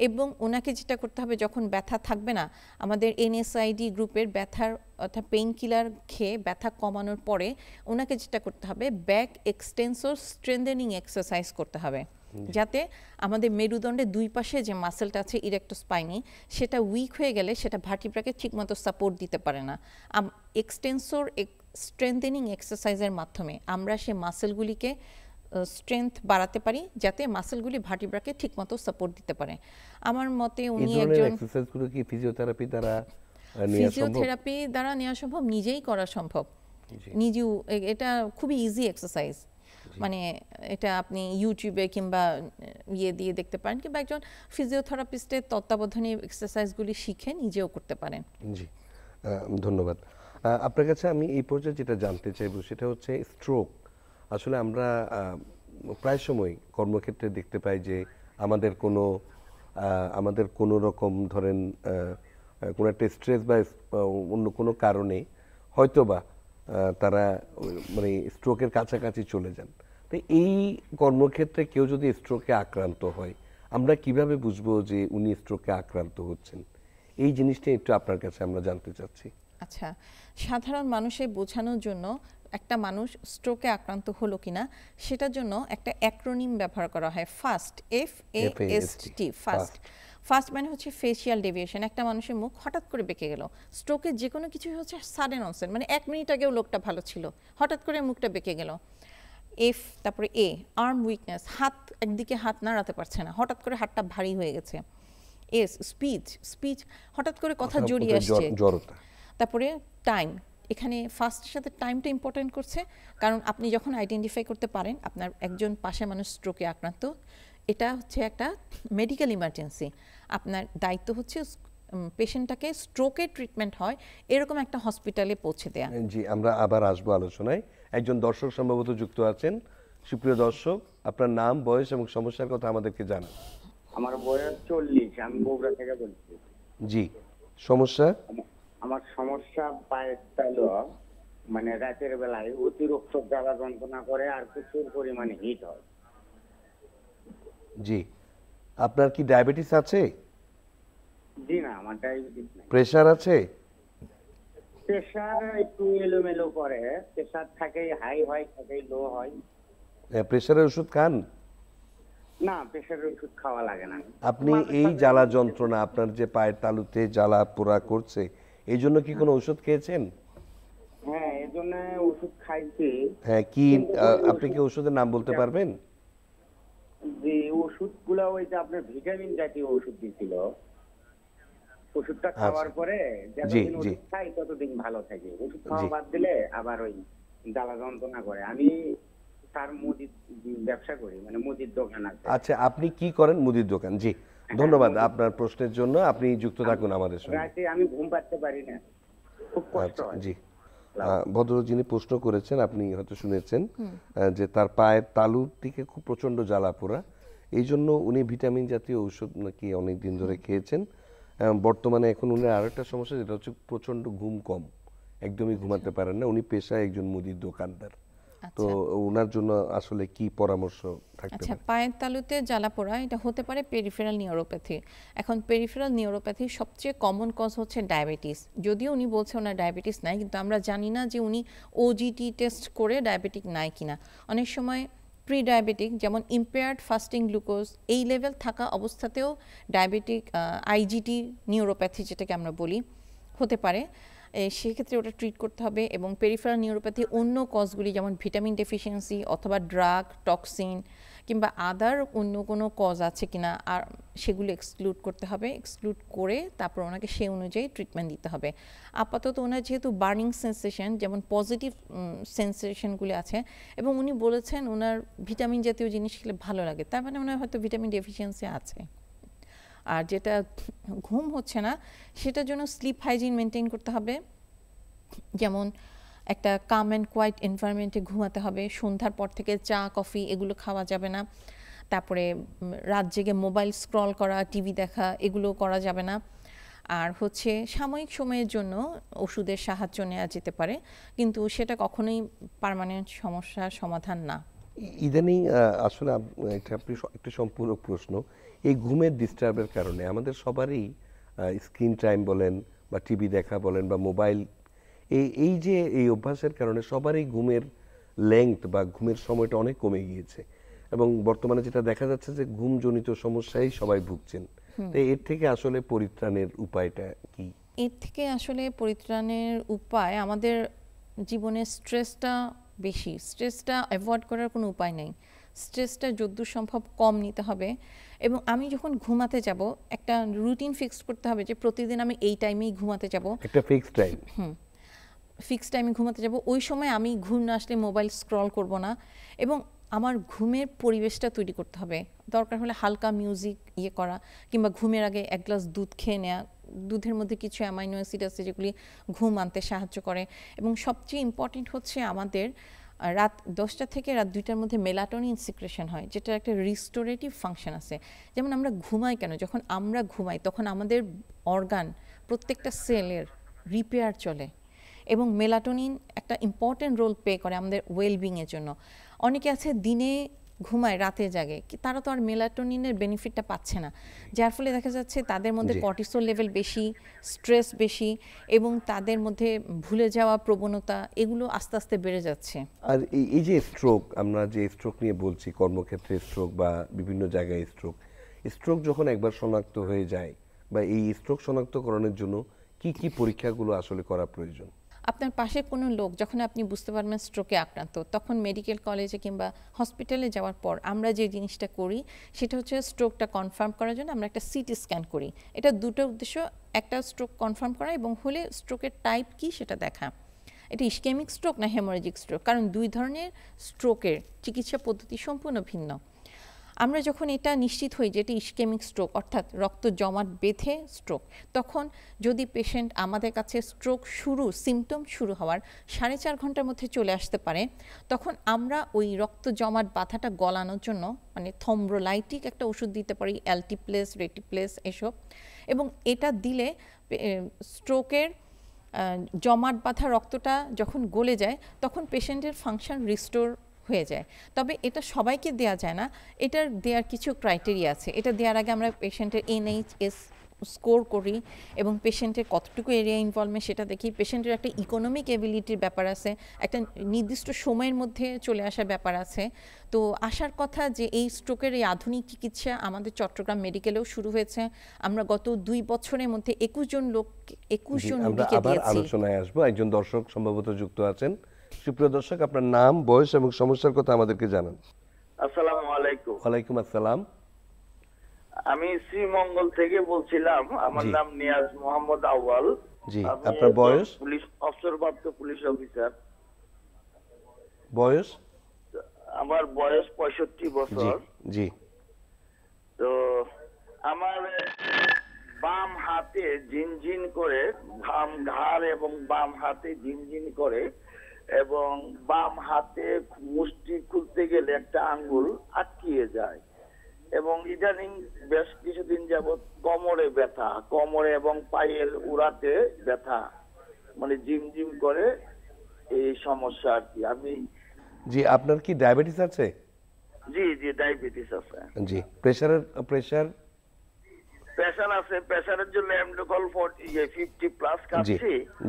এবং ওনাকে যেটা করতে হবে, যখন ব্যথা থাকবে না, আমাদের এনএসআইডি গ্রুপের ব্যথার অর্থাৎ পেইন কিলার খেয়ে ব্যথা কমানোর পরে ওনাকে যেটা করতে হবে, ব্যাক এক্সটেন্সর স্ট্রেংথেনিং এক্সারসাইজ করতে হবে, যাতে আমাদের মেরুদণ্ডের দুই পাশে যে মাসেলটা আছে ইরেক্টো স্পাইনি, সেটা উইক হয়ে গেলে সেটা ভার্টিব্রাকে ঠিকমতো সাপোর্ট দিতে পারে না। এক্সটেন্সর স্ট্রেংথেনিং এক্সারসাইজের মাধ্যমে আমরা সে মাসেলগুলিকে স্ট্রেংথ বাড়াতে পারি, যাতে মাসেলগুলি ভার্টিব্রাকে ঠিকমতো সাপোর্ট দিতে পারে। আমার মতে উনি একজন এক্সারসাইজগুলো কি ফিজিওথেরাপি দ্বারা নেওয়া সম্ভব? ফিজিওথেরাপি দ্বারা নেওয়া সম্ভব, নিজেই করা সম্ভব। নিজেও এটা খুবই ইজি এক্সারসাইজ, মানে এটা আপনি ইউটিউবে কিংবা ইয়ে দিয়ে দেখতে পারেন, কিংবা একজন ফিজিওথেরাপিস্টের তত্ত্বাবধানে এক্সারসাইজগুলি শিখে নিজেও করতে পারেন। জি, ধন্যবাদ। আপনার কাছে আমি এই পর্যায়ে যেটা জানতে চাইবো সেটা হচ্ছে স্ট্রোক। আসলে আমরা প্রায় সময় কর্মক্ষেত্রে দেখতে পাই যে আমাদের কোনো রকম ধরেন কোনো একটা স্ট্রেস বা অন্য কোনো কারণে হয়তোবা তারা মানে স্ট্রোকের কাছাকাছি চলে যান। তো এই কর্মক্ষেত্রে কেউ যদি স্ট্রোকে আক্রান্ত হয়, আমরা কিভাবে বুঝবো যে উনি স্ট্রোকে আক্রান্ত হচ্ছেন? এই জিনিসটা একটু আপনার কাছে আমরা জানতে চাচ্ছি। আচ্ছা, সাধারণ মানুষের বোঝানোর জন্য একটা মানুষ স্ট্রোকে আক্রান্ত হলো কিনা সেটার জন্য একটা অ্যাক্রোনিম ব্যবহার করা হয়, ফাস্ট, FAST। ফাস্ট মানে হচ্ছে ফেসিয়াল ডেভিয়েশন। একটা মানুষের মুখ হঠাৎ করে বেঁকে গেল, স্ট্রোকের যে কোনো কিছু হচ্ছে সাডেন অনসেট, মানে 1 মিনিট আগেও লোকটা ভালো ছিল, হঠাৎ করে মুখটা বেঁকে গেল। তারপরে আর্ম উইকনেস, একদিকে হাত নাড়াতে পারছে না, হঠাৎ করে হাতটা ভারী হয়ে গেছে। স্পিচ, হঠাৎ করে কথা জড়িয়ে আসছে। জড়তা। তারপরে টাইম, এখানে ফার্স্টের সাথে টাইমটা ইম্পর্টেন্ট করছে, কারণ আপনি যখন আইডেন্টিফাই করতে পারেন আপনার একজন পাশে মানুষ স্ট্রোকে আক্রান্ত, এটা হচ্ছে একটা মেডিকেল ইমার্জেন্সি, আপনার দায়িত্ব হচ্ছে পেশেন্টটাকে স্ট্রোকের ট্রিটমেন্ট হয় এরকম একটা হসপিটালে পৌঁছে দেয়া। জি, আমরা আবার আসবো আলোচনায়। একজন দর্শক সম্ভবত যুক্ত আছেন। সুপ্রিয় দর্শক, আপনার নাম, বয়স এবং সমস্যার কথা আমাদেরকে জানান। আমার বয়স 40, আমি বগুড়া থেকে বলছি। জি, সমস্যা? আমার সমস্যা পায়ের তালু, মানে রাতের বেলায় অতিরিক্ত জ্বালা যন্ত্রণা করে আর প্রচুর পরিমাণে হিট হয়। জি, আপনার কি ডায়াবেটিস আছে? জি না, আমার ডায়াবেটিস নাই। প্রেশার আছে? প্রেশার একটু এলোমেলো করে, প্রেশার থাকেই হাই হয়, থাকেই লো হয়। প্রেশারের ওষুধ খান? না, প্রেশারের ওষুধ খাওয়া লাগে না। আপনি এই জ্বালা যন্ত্রণা, আপনার যে পায়ের তালুতে জ্বালা পোড়া করছে, এই জন্য কি কোনো ওষুধ খেয়েছেন? হ্যাঁ, এই জন্য ওষুধ খাইছি। হ্যাঁ, কি আপনি কি ওষুধের নাম বলতে পারবেন? যে ওষুধগুলো ওই যে আপনার ভিটামিন জাতীয় ওষুধ দিছিল, ওষুধটা খাওয়ার পরে যতদিন ওষুধ খাই ততদিন ভালো থাকে। ওষুধ খাওয়া বাদ দিলে আবার ওই জ্বালা যন্ত্রণা করে। আমি তার মুদির ব্যবসা করি, মানে মুদির দোকান আছে। আচ্ছা, আপনি কি করেন? মুদির দোকান। জি, ধন্যবাদ আপনার প্রশ্নের জন্য। আপনি যুক্ত থাকুন আমাদের সঙ্গে। রাতে আমি ঘুম পাড়তে পারি না, খুব কষ্ট হয়। জি, ভদ্র যিনি প্রশ্ন করেছেন আপনি হয়তো শুনেছেন যে তার পায়ের তালুর দিকে খুব প্রচন্ড জ্বালা পোড়া, এই জন্য উনি ভিটামিন জাতীয় ওষুধ নাকি অনেক দিন ধরে খেয়েছেন। বর্তমানে এখন উনি আর একটা সমস্যা, যেটা হচ্ছে প্রচন্ড ঘুম কম, একদমই ঘুমাতে পারেন না। উনি পেশায় একজন মুদির দোকানদার। তো ওনার জন্য আসলে কি পরামর্শ থাকতে আচ্ছা, পারে? পায়ের তালুতে জ্বালাপোড়া এটা হতে পারে পেরিফেরাল নিউরোপ্যাথি। এখন পেরিফেরাল নিউরোপ্যাথির সবচেয়ে কমন কজ হচ্ছে ডায়াবেটিস। যদিও উনি বলছে ওনার ডায়াবেটিস নাই, কিন্তু আমরা জানি না যে উনি ওজিটি টেস্ট করে ডায়াবেটিক নাই কিনা। অনেক সময় প্রি ডায়াবেটিক, যেমন ইম্পেয়ার্ড ফাস্টিং গ্লুকোজ এই লেভেল থাকা অবস্থাতেও ডায়াবেটিক আইজিটি নিউরোপ্যাথি যেটাকে আমরা বলি হতে পারে। সেক্ষেত্রে ওটা ট্রিট করতে হবে। এবং পেরিফেরাল নিউরোপ্যাথি অন্য কজগুলি যেমন ভিটামিন ডেফিসিয়েন্সি অথবা ড্রাগ, টক্সিন কিংবা আদার অন্য কোনো কজ আছে কিনা আর সেগুলো এক্সক্লুড করতে হবে। এক্সক্লুড করে তারপর ওনাকে সেই অনুযায়ী ট্রিটমেন্ট দিতে হবে। আপাতত ওনার যেহেতু বার্নিং সেন্সেশন, যেমন পজিটিভ সেন্সেশনগুলি আছে, এবং উনি বলেছেন ওনার ভিটামিন জাতীয় জিনিস খেলে ভালো লাগে, তার মানে ওনার হয়তো ভিটামিন ডেফিসিয়েন্সি আছে। আর যেটা ঘুম হচ্ছে না সেটার জন্য স্লিপ হাইজিন মেনটেন করতে হবে। যেমন একটা কাম অ্যান্ড কোয়াইট এনভায়রনমেন্টে ঘুমাতে হবে। সন্ধ্যার পর থেকে চা, কফি এগুলো খাওয়া যাবে না। তারপরে রাত জেগে মোবাইল স্ক্রল করা, টিভি দেখা এগুলো করা যাবে না। আর হচ্ছে সাময়িক সময়ের জন্য ওষুধের সাহায্য নেওয়া যেতে পারে, কিন্তু সেটা কখনোই পার্মানেন্ট সমস্যার সমাধান না। ইদানিং আসলে এটা একটি সম্পূরক প্রশ্ন। এই ঘুমের ডিস্টার্বের কারণে আমাদের সবারই স্ক্রিন টাইম বলেন বা টিভি দেখা বলেন বা মোবাইল, এই যে এই অভ্যাসের কারণে সবারই ঘুমের লেংথ বা ঘুমের সময়টা অনেক কমে গিয়েছে, এবং বর্তমানে যেটা দেখা যাচ্ছে যে ঘুমজনিত সমস্যায় সবাই ভুগছেন। তো এর থেকে আসলে পরিত্রাণের উপায়টা কি? এর থেকে আসলে পরিত্রাণের উপায়, আমাদের জীবনে স্ট্রেসটা বেশি, স্ট্রেসটা অ্যাভয়েড করার কোনো উপায় নেই। স্ট্রেসটা যতদূর সম্ভব কম নিতে হবে। এবং আমি যখন ঘুমাতে যাব একটা রুটিন ফিক্স করতে হবে যে প্রতিদিন আমি এই টাইমেই ঘুমাতে যাব, একটা ফিক্সড টাইম। ফিক্সড টাইমে ঘুমাতে যাব। ওই সময় আমি ঘুম না আসলে মোবাইল স্ক্রল করব না। এবং আমার ঘুমের পরিবেশটা তৈরি করতে হবে। দরকার হলে হালকা মিউজিক করা, কিংবা ঘুমের আগে এক গ্লাস দুধ খেয়ে নেওয়া। দুধের মধ্যে কিছু অ্যামাইনো অ্যাসিড আছে যেগুলি ঘুম আনতে সাহায্য করে। এবং সবচেয়ে ইম্পর্টেন্ট হচ্ছে আমাদের রাত 10টা থেকে রাত 2টার মধ্যে মেলাটোনিন সিক্রেশন হয়, যেটার একটা রিস্টোরেটিভ ফাংশন আছে। যেমন আমরা ঘুমাই কেন? যখন আমরা ঘুমাই তখন আমাদের অর্গান, প্রত্যেকটা সেলের রিপেয়ার চলে, এবং মেলাটোনিন একটা ইম্পর্টেন্ট রোল প্লে করে আমাদের ওয়েলবিংয়ের জন্য। অনেকে আছে দিনে ঘুমায় রাতে জাগে, তারা তো আর মেলাটোনিনের বেনিফিটটা পাচ্ছে না, যার ফলে দেখা যাচ্ছে তাদের মধ্যে কর্টিসল লেভেল বেশি, স্ট্রেস বেশি, এবং তাদের মধ্যে ভুলে যাওয়া প্রবণতা এগুলো আস্তে আস্তে বেড়ে যাচ্ছে। আর এই যে স্ট্রোক, আমরা যে স্ট্রোক নিয়ে বলছি, কর্মক্ষেত্রে স্ট্রোক বা বিভিন্ন জায়গায় স্ট্রোক যখন একবার শনাক্ত হয়ে যায়, বা এই স্ট্রোক শনাক্তকরণের জন্য কি কি পরীক্ষাগুলো আসলে করা প্রয়োজন? আপনার পাশে কোনো লোক যখন আপনি বুঝতে পারবেন স্ট্রোকে আক্রান্ত, তখন মেডিকেল কলেজে কিংবা হসপিটালে যাওয়ার পর আমরা যে জিনিসটা করি সেটা হচ্ছে স্ট্রোকটা কনফার্ম করার জন্য আমরা একটা সিটি স্ক্যান করি। এটা দুটো উদ্দেশ্য, একটা স্ট্রোক কনফার্ম করা এবং হলে স্ট্রোকের টাইপ কি সেটা দেখা। এটা ইসকেমিক স্ট্রোক না হেমোরেজিক স্ট্রোক, কারণ দুই ধরনের স্ট্রোকের চিকিৎসা পদ্ধতি সম্পূর্ণ ভিন্ন। আমরা যখন এটা নিশ্চিত হই যে এটি ইসকেমিক স্ট্রোক, অর্থাৎ রক্ত জমাট বেঁধে স্ট্রোক, তখন যদি পেশেন্ট আমাদের কাছে স্ট্রোক সিমটম শুরু হওয়ার 4.5 ঘন্টার মধ্যে চলে আসতে পারে, তখন আমরা ওই রক্ত জমাট বাঁধাটা গলানোর জন্য মানে থ্রম্বোলাইটিক একটা ওষুধ দিতে পারি, অ্যালটিপ্লেস, রেটিপ্লেস এসব। এবং এটা দিলে স্ট্রোকের জমাট বাঁধা রক্তটা যখন গলে যায় তখন পেশেন্টের ফাংশন রিস্টোর হয়ে যায়। তবে এটা সবাইকে দেয়া যায় না, এটার দেওয়ার কিছু ক্রাইটেরিয়া আছে। এটা দেওয়ার আগে আমরা পেশেন্টের NHS স্কোর করি এবং পেশেন্টের কতটুকু এরিয়া ইনভলভমেন্ট সেটা দেখি। পেশেন্টের একটা ইকোনমিক এবিলিটির ব্যাপার আছে, একটা নির্দিষ্ট সময়ের মধ্যে চলে আসার ব্যাপার আছে। তো আসার কথা যে এই স্ট্রোকের এই আধুনিক চিকিৎসা আমাদের চট্টগ্রাম মেডিকেলেও শুরু হয়েছে। আমরা গত 2 বছরের মধ্যে 21 জন রোগীকে দিয়েছি। আলোচনায় আসবো, একজন দর্শক সম্ভবত যুক্ত আছেন। সুপ্রিয় দর্শক, আপনার নাম, বয়স এবং সমস্যার কথা আমাদেরকে জানান। আসসালামু আলাইকুম। ওয়ালাইকুম আসসালাম। আমি শ্রীমঙ্গল থেকে বলছিলাম। আমার নাম নিয়াজ মোহাম্মদ আউয়াল। জি, আপনার বয়স? পুলিশ অবসরপ্রাপ্ত পুলিশ অফিসার। বয়স? আমার বয়স 65 বছর। জি। তো আমার বাম হাতে ঝিনঝিন করে, বাম ঘাড় এবং বাম হাতে ঝিনঝিন করে, এবং বাম হাতে মুষ্টি খুলতে গেলে একটা আঙ্গুল আটকিয়ে যায়, এবং ইদানিং বেশ কিছুদিন যাবৎ কোমরে ব্যথা, কোমরে এবং পায়ের উড়াতে ব্যথা, মানে ঝিমঝিম করে, এই সমস্যা আর কি। আমি জি, আপনার কি ডায়াবেটিস আছে? জি জি, ডায়াবেটিস আছে। জি, প্রেশার প্রেশার আছে, প্রেশারের জন্য এমডোকল 50 প্লাস জি খাচ্ছি।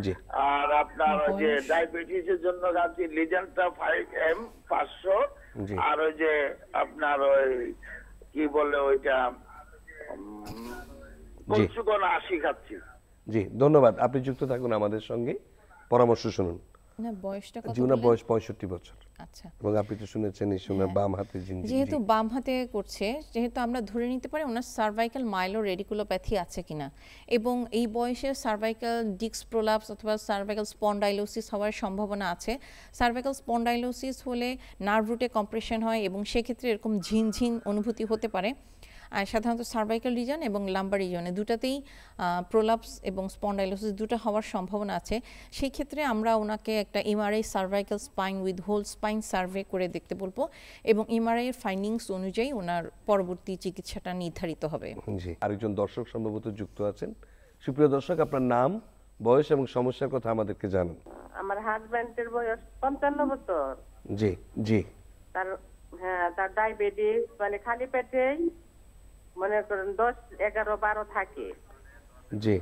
জি আর আপনার ওই যে বয়স? ডায়াবেটিসের জন্য খাচ্ছি লিজেন্টা 5M 500। জি। আর ওই যে আপনার ওই কি বলে ওইটা পলসুকন 80 খাচ্ছি। জি, ধন্যবাদ। আপনি যুক্ত থাকুন আমাদের সঙ্গে, পরামর্শ শুনুন। না, বয়সটা কত জি, ওনার বললেন? বয়স 65 বছর আচ্ছা। এবং আপনি তো শুনেছেন ওনার বাম হাতে ঝিনঝিন। যেহেতু বাম হাতে করছে, যেহেতু আমরা ধরে নিতে পারি ওনার সার্ভাইকাল মাইলো রেডিকুলোপ্যাথি আছে কিনা, এবং এই বয়সে সার্ভাইকাল ডিস্ক প্রোলাপস অথবা সার্ভাইকাল স্পন্ডাইলোসিস হওয়ার সম্ভাবনা আছে। সার্ভাইকাল স্পন্ডাইলোসিস হলে নার্ভ রুটে কম্প্রেশন হয় এবং সেক্ষেত্রে এরকম ঝিনঝিন অনুভূতি হতে পারে। আর সাধারণত সার্ভাইকাল রিজন এবং লাম্বার রিজনে দুটাতেই প্রোলাপস এবং স্পন্ডাইলোসিস দুটো হওয়ার সম্ভাবনা আছে। সেই ক্ষেত্রে আমরা ওনাকে একটা MRI cervical spine with whole spine survey করে দেখতে বলবো, এবং এমআরআই এর ফাইন্ডিংস অনুযায়ী ওনার পরবর্তী চিকিৎসাটা নির্ধারিত হবে। জি, আরেকজন দর্শক সম্ভবত যুক্ত আছেন। সুপ্রিয় দর্শক, আপনার নাম, বয়স এবং সমস্যার কথা আমাদেরকে জানান। আমার হাজবেন্ডের বয়স 55 বছর। জি জি তার ডায়াবেটিস, মানে খালি পেটেই মনে করেন 10, 11, 12 থাকে। জি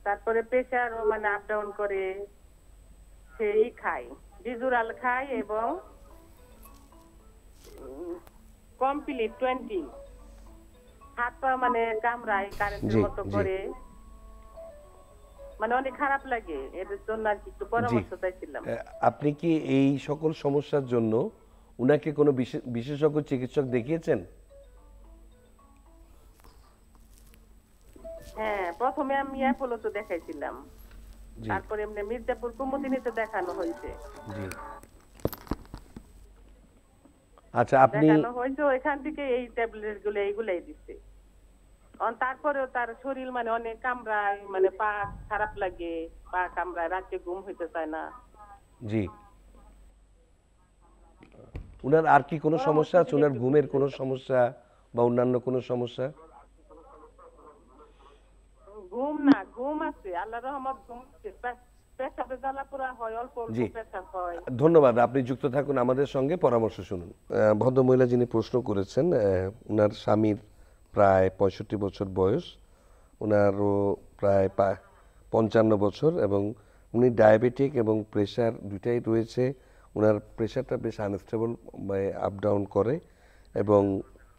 তারপরে প্রেশার মানে আপ ডাউন করে, সেই খায়, ডিজুরাল খায় এবং কমপ্লিট 20 হাত পা মানে কামড়ায় কারেন্টের মতো করে, মানে অনেক খারাপ লাগে। এর জন্য আর কি একটু পরামর্শ চাইছিলাম। আপনি কি এই সকল সমস্যার জন্য উনাকে কোনো বিশেষজ্ঞ চিকিৎসক দেখিয়েছেন? হ্যাঁ, প্রথমে আমি অ্যাপোলোতে দেখাইছিলাম, তারপরে এমনি মির্জাপুর কুমুদিনীতে দেখানো হয়েছে। জি, আচ্ছা, আপনি দেখানো হয়েছে, ওইখান থেকে এই ট্যাবলেট গুলো এইগুলাই দিচ্ছে। তারপরেও তার শরীর মানে অনেক কামড়ায়, মানে পা খারাপ লাগে, পা কামড়ায়, রাতে ঘুম হইতে চায় না। জি, উনার আর কি কোনো সমস্যা আছে? উনার ঘুমের কোনো সমস্যা বা অন্যান্য কোনো সমস্যা? ঘুম আছে, আল্লাহর রহমত, ঘুম আছে। পেশাবে জ্বালা পোড়া হয়, অল্প অল্প পেশাব হয়। ধন্যবাদ, আপনি যুক্ত থাকুন আমাদের সঙ্গে, পরামর্শ শুনুন। ভদ্র মহিলা যিনি প্রশ্ন করেছেন, উনার স্বামীর প্রায় 65 বছর বয়স, উনারও প্রায় 55 বছর, এবং উনি ডায়াবেটিক এবং প্রেশার দুটাই রয়েছে। ওনার প্রেশারটা বেশ আনস্টেবল, আপ ডাউন করে, এবং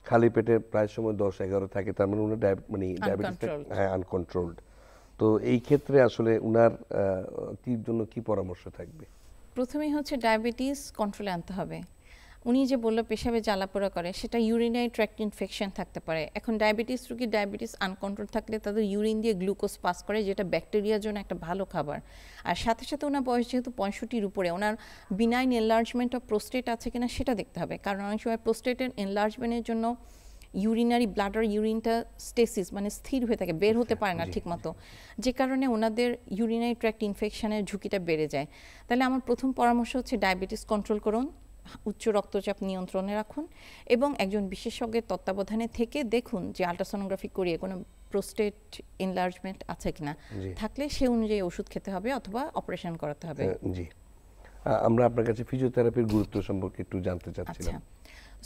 খালি পেটে প্রায় সময় 10-11 থাকে। তার মানে উনার ডায়াবেটিসটা আনকন্ট্রোলড। তো এই ক্ষেত্রে আসলে উনার কি জন্য কি পরামর্শ থাকবে? প্রথমেই হচ্ছে ডায়াবেটিস কন্ট্রোলে আনতে হবে। উনি যে বললো পেশাবে জ্বালাপোড়া করে, সেটা ইউরিনারি ট্র্যাক্ট ইনফেকশন থাকতে পারে। এখন ডায়াবেটিস রোগীর ডায়াবেটিস আনকন্ট্রোল থাকলে তাদের ইউরিন দিয়ে গ্লুকোজ পাস করে, যেটা ব্যাকটেরিয়ার জন্য একটা ভালো খাবার। আর সাথে সাথে ওনার বয়স যেহেতু 65-র উপরে, ওনার বিনাইন এনলার্জমেন্ট অফ প্রোস্টেট আছে কিনা সেটা দেখতে হবে। কারণ অনেক সময় প্রোস্টেটের এনলার্জমেন্টের জন্য ইউরিনারি ব্লাডার ইউরিনটা স্টেসিস মানে স্থির হয়ে থাকে, বের হতে পারে না ঠিকমতো, যে কারণে ওনাদের ইউরিনারি ট্র্যাক্ট ইনফেকশনের ঝুঁকিটা বেড়ে যায়। তাহলে আমার প্রথম পরামর্শ হচ্ছে ডায়াবেটিস কন্ট্রোল করুন, উচ্চ রক্তচাপ নিয়ন্ত্রণে রাখুন, এবং একজন বিশেষজ্ঞের তত্ত্বাবধানে থেকে দেখুন যে আল্ট্রাসোনোগ্রাফি করিয়ে কোনো প্রোস্টেট এনলার্জমেন্ট আছে কিনা, থাকলে সে অনুযায়ী ওষুধ খেতে হবে অথবা অপারেশন করাতে হবে। জি, আমরা আপনার কাছে ফিজিওথেরাপির গুরুত্ব সম্পর্কে একটু জানতে চাচ্ছিলাম। আচ্ছা,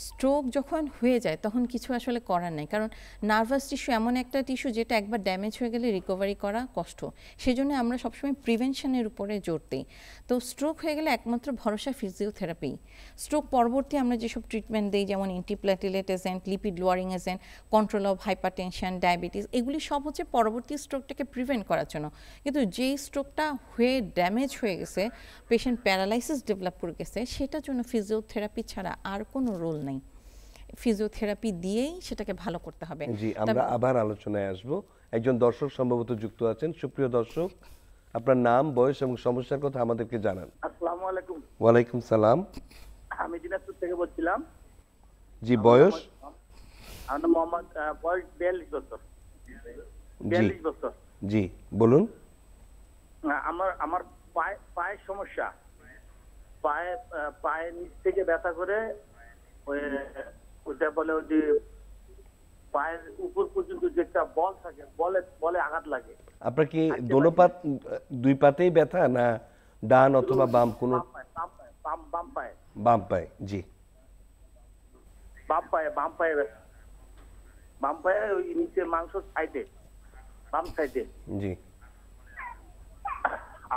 স্ট্রোক যখন হয়ে যায় তখন কিছু আসলে করার নেই, কারণ নার্ভাস টিস্যু এমন একটা টিস্যু যেটা একবার ড্যামেজ হয়ে গেলে রিকভারি করা কষ্ট। সেজন্য আমরা সবসময় প্রিভেনশনের উপরে জোর দিই। তো স্ট্রোক হয়ে গেলে একমাত্র ভরসা ফিজিওথেরাপি। স্ট্রোক পরবর্তী আমরা যেসব ট্রিটমেন্ট দিই, যেমন antiplatelet agent, lipid lowering agent, control of hypertension, diabetes, এগুলি সব হচ্ছে পরবর্তী স্ট্রোকটাকে প্রিভেন্ট করার জন্য। কিন্তু যেই স্ট্রোকটা হয়ে ড্যামেজ হয়ে গেছে, পেশেন্ট প্যারালাইসিস ডেভেলপ করে গেছে, সেটার জন্য ফিজিওথেরাপি ছাড়া আর কোনো রোল নেই। ফিজিওথেরাপি দিয়েই সেটাকে ভালো করতে হবে। জি, আমরা আবার আলোচনায় আসব। একজন দর্শক সম্ভবত যুক্ত আছেন। সুপ্রিয় দর্শক, আপনার নাম, বয়স এবং সমস্যার কথা আমাদেরকে জানান। আসসালামু আলাইকুম। ওয়ালাইকুম সালাম। আমি দিনাজপুর থেকে বলছিলাম। জি, বয়স? আমার মোহাম্মদ, বয়স 42 বছর। 42 বছর। জি, বলুন। আমার পায়ের সমস্যা, পায়ের নিচ থেকে ব্যথা করে, ওইটা বলে ওই যে পায়ের উপর পর্যন্ত যে একটা বল থাকে, বলে আঘাত লাগে। আপনার কি দোনো পা, দুই পাতেই ব্যথা, না ডান অথবা বাম কোনো বাম পায়ে বাম পায়ে, জি বাম পায়ে ব্যথা। বাম পায়ে ওই নিচের মাংস সাইডে, বাম সাইডে। জি।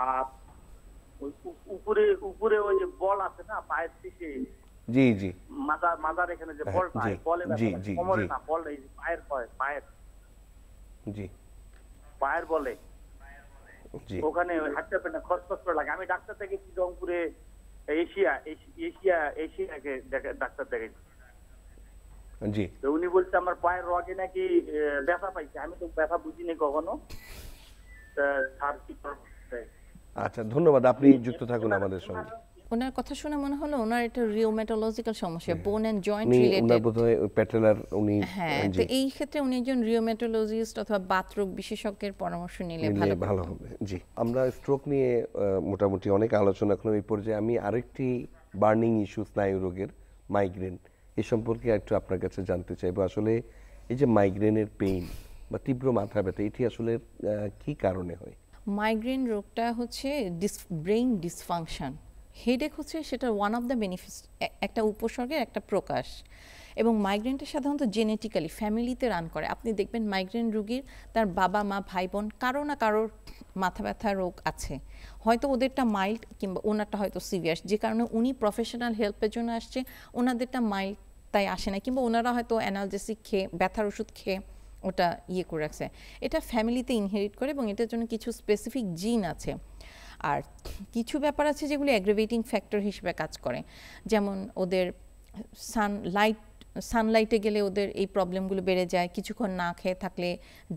আর ওই উপরে ওই যে বল আছে না পায়ের শীষে, জি জি মাথার এখানে যে বলটা, জি, বলে জি, জি, কোমরে জি। না, বল এই যে পায়ের জি বলে জি ওখানে হাঁটতে পারে না, খসখস করে লাগে। আমি ডাক্তার দেখেছি রংপুরে, এশিয়াকে ডাক্তার দেখেছি। জি। তো উনি বলছে আমার পায়ের রগে নাকি ব্যথা পাইছে। আমি তো ব্যথা বুঝিনি কখনো। স্যার কি করবে? আচ্ছা, ধন্যবাদ, আপনি যুক্ত থাকুন আমাদের সঙ্গে। ওনার কথা শুনে মনে হলো ওনার একটা রিউমেটোলজিক্যাল সমস্যা, বোন এন্ড জয়েন্ট উনি রিলেটেড। ওনার বোধহয় প্যাটেলার উনি, হ্যাঁ, তো এই ক্ষেত্রে উনি একজন রিউমেটোলজিস্ট অথবা বাতরোগ বিশেষজ্ঞের পরামর্শ নিলে ভালো হবে। জি, আমরা স্ট্রোক নিয়ে মোটামুটি অনেক আলোচনা করলাম। এই পর্যায়ে আমি আরেকটি বার্নিং ইস্যু স্নায়ু রোগের মাইগ্রেন, এ সম্পর্কে একটু আপনার কাছে জানতে চাইবো। আসলে এই যে মাইগ্রেনের পেইন বা তীব্র মাথা ব্যথা, এটি আসলে কি কারণে হয়? মাইগ্রেন রোগটা হচ্ছে ব্রেইন ডিসফাংশন। হেডেক হচ্ছে সেটা ওয়ান অফ দ্য বেনিফিটস, একটা উপসর্গের একটা প্রকাশ। এবং মাইগ্রেনটা সাধারণত জেনেটিক্যালি ফ্যামিলিতে রান করে। আপনি দেখবেন মাইগ্রেন রোগীর তার বাবা মা ভাই বোন কারো না কারোর মাথা ব্যথা রোগ আছে, হয়তো ওদেরটা মাইল্ড কিংবা ওনারটা হয়তো সিভিয়ার, যে কারণে উনি প্রফেশনাল হেল্পের জন্য আসছে, ওনাদেরটা মাইল্ড তাই আসে না, কিংবা ওনারা হয়তো অ্যানালজেসিক খেয়ে ব্যথার ওষুধ খেয়ে ওটা করে রাখছে। এটা ফ্যামিলিতে ইনহেরিট করে এবং এটার জন্য কিছু স্পেসিফিক জিন আছে। আর কিছু ব্যাপার আছে যেগুলো অ্যাগ্রাভেটিং ফ্যাক্টর হিসেবে কাজ করে, যেমন ওদের সানলাইটে গেলে ওদের এই প্রবলেমগুলো বেড়ে যায়, কিছুক্ষণ না খেয়ে থাকলে,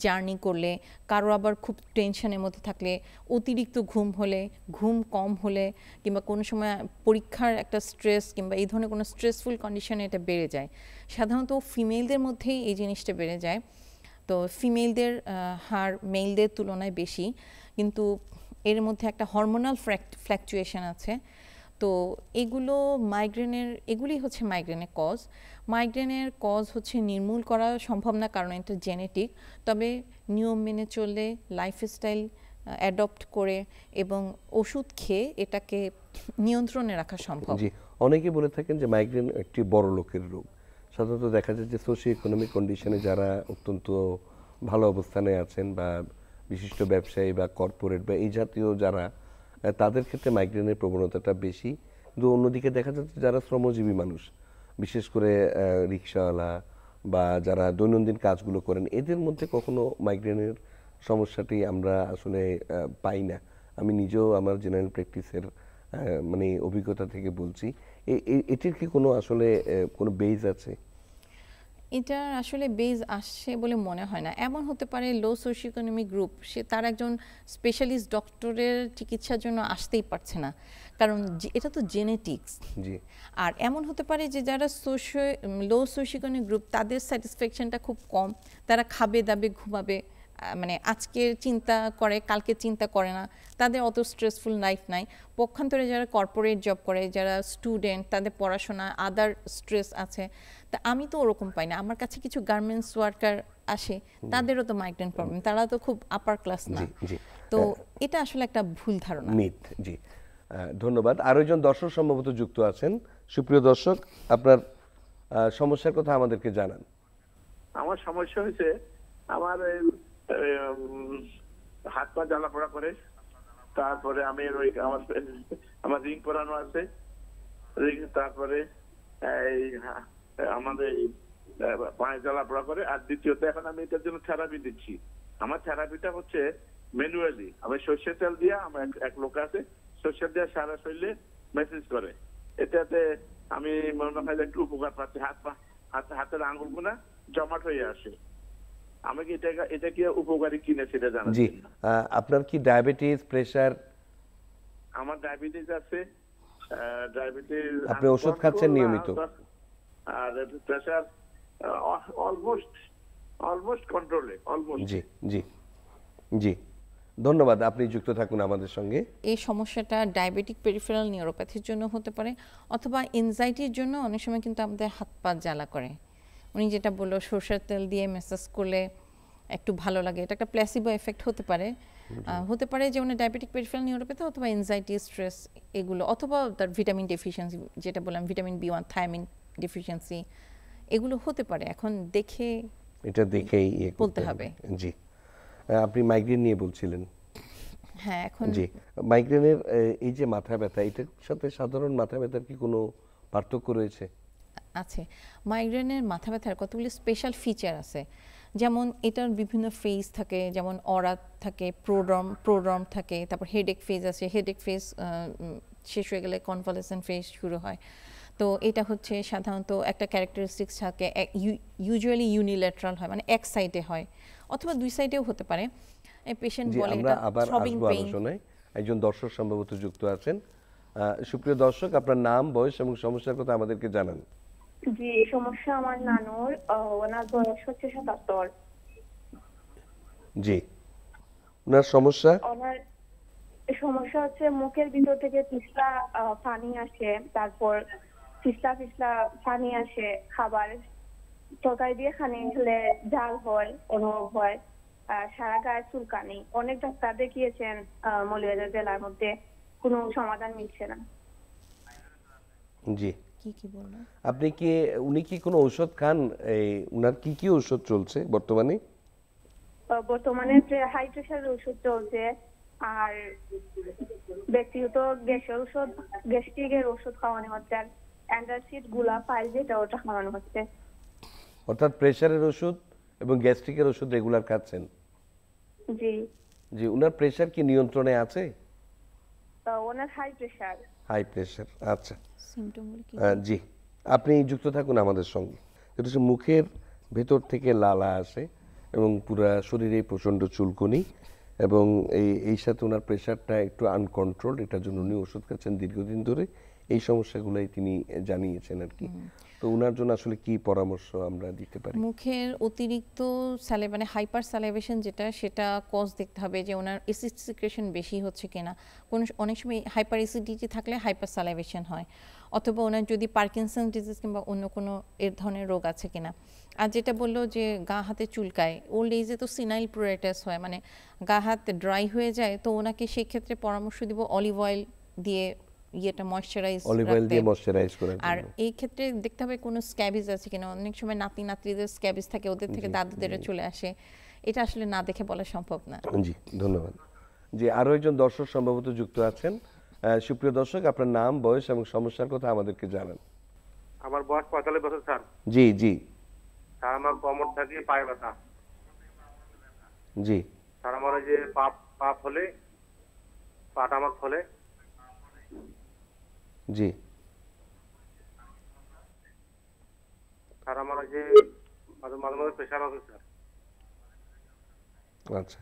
জার্নি করলে, কারো আবার খুব টেনশনের মধ্যে থাকলে, অতিরিক্ত ঘুম হলে, ঘুম কম হলে, কিংবা কোনো সময় পরীক্ষার একটা স্ট্রেস কিংবা এই ধরনের কোনো স্ট্রেসফুল কন্ডিশনে এটা বেড়ে যায়। সাধারণত ফিমেলদের মধ্যেই এই জিনিসটা বেড়ে যায়। তো ফিমেলদের হার মেলদের তুলনায় বেশি, কিন্তু এর মধ্যে একটা হরমোনাল ফ্ল্যাকচুয়েশন আছে। তো এগুলি হচ্ছে মাইগ্রেনের কজ। মাইগ্রেনের কজ হচ্ছে নির্মূল করা সম্ভব না, কারণ এটা জেনেটিক। তবে নিয়ম মেনে চললে, লাইফস্টাইল অ্যাডপ্ট করে এবং ওষুধ খেয়ে এটাকে নিয়ন্ত্রণে রাখা সম্ভব। জি, অনেকে বলে থাকেন যে মাইগ্রেন একটি বড় লোকের রোগ। সাধারণত দেখা যায় যে সোশিও ইকোনমিক কন্ডিশনে যারা অত্যন্ত ভালো অবস্থানে আছেন বা বিশিষ্ট ব্যবসায়ী বা কর্পোরেট বা এই জাতীয় যারা, তাদের ক্ষেত্রে মাইগ্রেনের প্রবণতাটা বেশি। কিন্তু অন্যদিকে দেখা যাচ্ছে যারা শ্রমজীবী মানুষ, বিশেষ করে রিক্সাওয়ালা বা যারা দৈনন্দিন কাজগুলো করেন, এদের মধ্যে কখনো মাইগ্রেনের সমস্যাটি আমরা আসলে পাই না। আমি নিজেও আমার জেনারেল প্র্যাকটিসের মানে অভিজ্ঞতা থেকে বলছি, এটির কি কোনো আসলে কোনো বেজ আছে? এটার আসলে বেজ আসছে বলে মনে হয় না। এমন হতে পারে লো সোশিও ইকোনমিক গ্রুপ, তার একজন স্পেশালিস্ট ডক্টরের চিকিৎসার জন্য আসতেই পারছে না, কারণ এটা তো জেনেটিক্স। জি। আর এমন হতে পারে যে যারা লো সোশিও ইকোনমিক গ্রুপ, তাদের স্যাটিসফ্যাকশনটা খুব কম, তারা খাবে দাবে ঘুমাবে, মানে আজকের চিন্তা করে কালকে চিন্তা করে না, তাদের অত স্ট্রেসফুল লাইফ নাই। পক্ষান্তরে যারা কর্পোরেট জব করে, যারা স্টুডেন্ট, তাদের পড়াশোনা আদার স্ট্রেস আছে। তা আমি তো ওরকম পাই না। আমার কাছে কিছু গার্মেন্টস ওয়ার্কার আসে, তাদেরও তো মাইগ্রেন প্রবলেম, তারা তো খুব আপার ক্লাস না। তো এটা আসলে একটা ভুল ধারণা, মিথ। জি, ধন্যবাদ। আরো একজন দর্শক সম্ভবত যুক্ত আছেন। সুপ্রিয় দর্শক, আপনার সমস্যার কথা আমাদেরকে জানান। আমার সমস্যা হয়েছে, আমার হাত পা জ্বালা পোড়া করে, তারপরে আমি আমার রিং পরানো আছে, তারপরে আমাদের পায়ে জ্বালা পোড়া করে। আর দ্বিতীয়ত এখন আমি এটার জন্য থেরাপি দিচ্ছি। আমার থেরাপিটা হচ্ছে ম্যানুয়ালি, আমি সর্ষের তেল দিয়ে, আমার এক লোক আছে সর্ষের দিয়ে সারা শরীরে মেসেজ করে, এটাতে আমি মনে হয় একটু উপকার পাচ্ছি। হাতের আঙুলগুলা জমাট হয়ে আসে। আমি কি এটা কি উপকারী কিনা সেটা জানা। জি, আপনার কি ডায়াবেটিস, প্রেসার? আমার ডায়াবেটিস আছে, ডায়াবেটিস। আপনি ওষুধ খাচ্ছেন নিয়মিত? আর প্রেসার অলমোস্ট কন্ট্রোলে, অলমোস্ট। জি জি জি, ধন্যবাদ, আপনি যুক্ত থাকুন আমাদের সঙ্গে। এই সমস্যাটা ডায়াবেটিক পেরিফেরাল নিউরোপ্যাথির জন্য হতে পারে, অথবা এনজাইটির জন্য অনেক সময় কিন্তু আমাদের হাত পা জ্বালা করে। উনি যেটা বললো সরষের তেল দিয়ে ম্যাসাজ করলে একটু ভালো লাগে, এটা একটা প্ল্যাসিবো এফেক্ট হতে পারে। হতে পারে যে ওনার ডায়াবেটিক পেরিফেরাল নিউরোপ্যাথি অথবা এনজাইটি, স্ট্রেস এগুলো, অথবা তার ভিটামিন ডেফিসিয়েন্সি, যেটা বললাম ভিটামিন B1 থায়ামিন ডেফিসিয়েন্সি, এগুলো হতে পারে। এখন দেখে এটা দেখেই বলতে হবে। জি, আপনি মাইগ্রেন নিয়ে বলছিলেন। হ্যাঁ, এখন জি, মাইগ্রেনের এই যে মাথা ব্যথা, এটার সাথে সাধারণ মাথা ব্যথার কি কোনো পার্থক্য রয়েছে? আছে। মাইগ্রেনের মাথা ব্যথার কতগুলি স্পেশাল ফিচার আছে, যেমন এটার বিভিন্ন ফেজ থাকে, যেমন অরা থাকে, প্রোড্রম থাকে, তারপর হেডেক ফেজ আছে। হেডেক ফেজ শেষ হয়ে গেলে কনভালেসেন্ট ফেজ শুরু হয়। তো এটা হচ্ছে সাধারণত একটা ক্যারেক্টারিস্টিক্স থাকে, ইউজুয়ালি ইউনিল্যাটারাল হয়, মানে এক সাইডে হয়, অথবা দুই সাইডেও হতে পারে। পেশেন্ট বলে আমরা এটা আবার থ্রবিং আসবো পেইন। আলোচনায়। একজন দর্শক সম্ভবত যুক্ত আছেন। সুপ্রিয় দর্শক, আপনার নাম, বয়স এবং সমস্যার কথা আমাদেরকে জানান। জি, সমস্যা আমার নানুর, ওনার বয়স হচ্ছে 77। জি, ওনার সমস্যা? ওনার সমস্যা হচ্ছে মুখের ভিতর থেকে পিছলা পানি আসে, তারপর পিছলা পানি আসে, খাবার তরকারি দিয়ে খানি খেলে ঝাল হয়, অনুভব হয়, সারা গায়ে চুলকানি। অনেক ডাক্তার দেখিয়েছেন মৌলভীবাজার জেলার মধ্যে, কোনো সমাধান মিলছে না। জি, কি বললেন আপনি কি, উনি কি কোনো ঔষধ খান? উনার কি ঔষধ চলছে বর্তমানে? বর্তমানে হাই প্রেশারের ওষুধ চলছে, আর ব্যক্তিগত গ্যাসের ওষুধ, গ্যাস্ট্রিকের ওষুধ খাওয়ানো হচ্ছে, আর অ্যান্টাসিড গুলা পাইল যেটা ওটা খাওয়ানো হচ্ছে। অর্থাৎ প্রেশারের ওষুধ এবং গ্যাস্ট্রিকের ওষুধ রেগুলার খাচ্ছেন? জি। জি, উনার প্রেশার কি নিয়ন্ত্রণে আছে? ওনার হাই প্রেশার। হাই প্রেশার, আচ্ছা। সিম্পটমগুলো কি? জি, আপনি যুক্ত থাকুন আমাদের সঙ্গে। এটা হচ্ছে মুখের ভেতর থেকে লালা আসে এবং পুরা শরীরে প্রচণ্ড চুলকুনি, এবং এই সাথে ওনার প্রেশারটা একটু আনকন্ট্রোল, এটার জন্য উনি ওষুধ খাচ্ছেন দীর্ঘদিন ধরে। এই সমস্যাগুলোই তিনি জানিয়েছেন আর কি। তো ওনার জন্য আসলে কি পরামর্শ আমরা দিতে পারি? মুখের অতিরিক্ত মানে হাইপার স্যালিভেশন যেটা, সেটা কজ দেখতে হবে যে ওনার অ্যাসিড সিক্রেশন বেশি হচ্ছে কিনা। অনেক সময় হাইপার অ্যাসিডিটি থাকলে হাইপার স্যালিভেশন হয়, অথবা ওনার যদি পার্কিনসন ডিজিজ কিংবা অন্য কোনো এর ধরনের রোগ আছে কিনা। আর যেটা বললো যে গা হাতে চুলকায়, ওল্ড এজে তো সিনাইল প্রোরাইটাস হয়, মানে গা হাত ড্রাই হয়ে যায়। তো ওনাকে সেই ক্ষেত্রে পরামর্শ দিব অলিভ অয়েল দিয়ে ইয়েটা ময়শ্চারাইজ করেন। আর এই ক্ষেত্রে দেখতে হবে কোনো স্ক্যাবিজ আছে কিনা। অনেক সময় নাতিদের স্ক্যাবিজ থাকে, ওদের থেকে দাদুদের চলে আসে, এটা আসলে না দেখে বলা সম্ভব না। জি, ধন্যবাদ। জি, আরো একজন দর্শক সম্ভবত যুক্ত আছেন। সুপ্রিয় দর্শক, আপনার নাম, বয়স এবং সমস্যার কথা আমাদেরকে জানান। আমার বয়স 45 বছর স্যার। জি জি স্যার, আমার কোমর থেকে পায়ে ব্যথা। জি স্যার, আমার ওই যে পা ফলে, পাটা আমার ফলে। জি স্যার, আমার ওই যে মাঝে মাঝে প্রেশার আছে স্যার। আচ্ছা,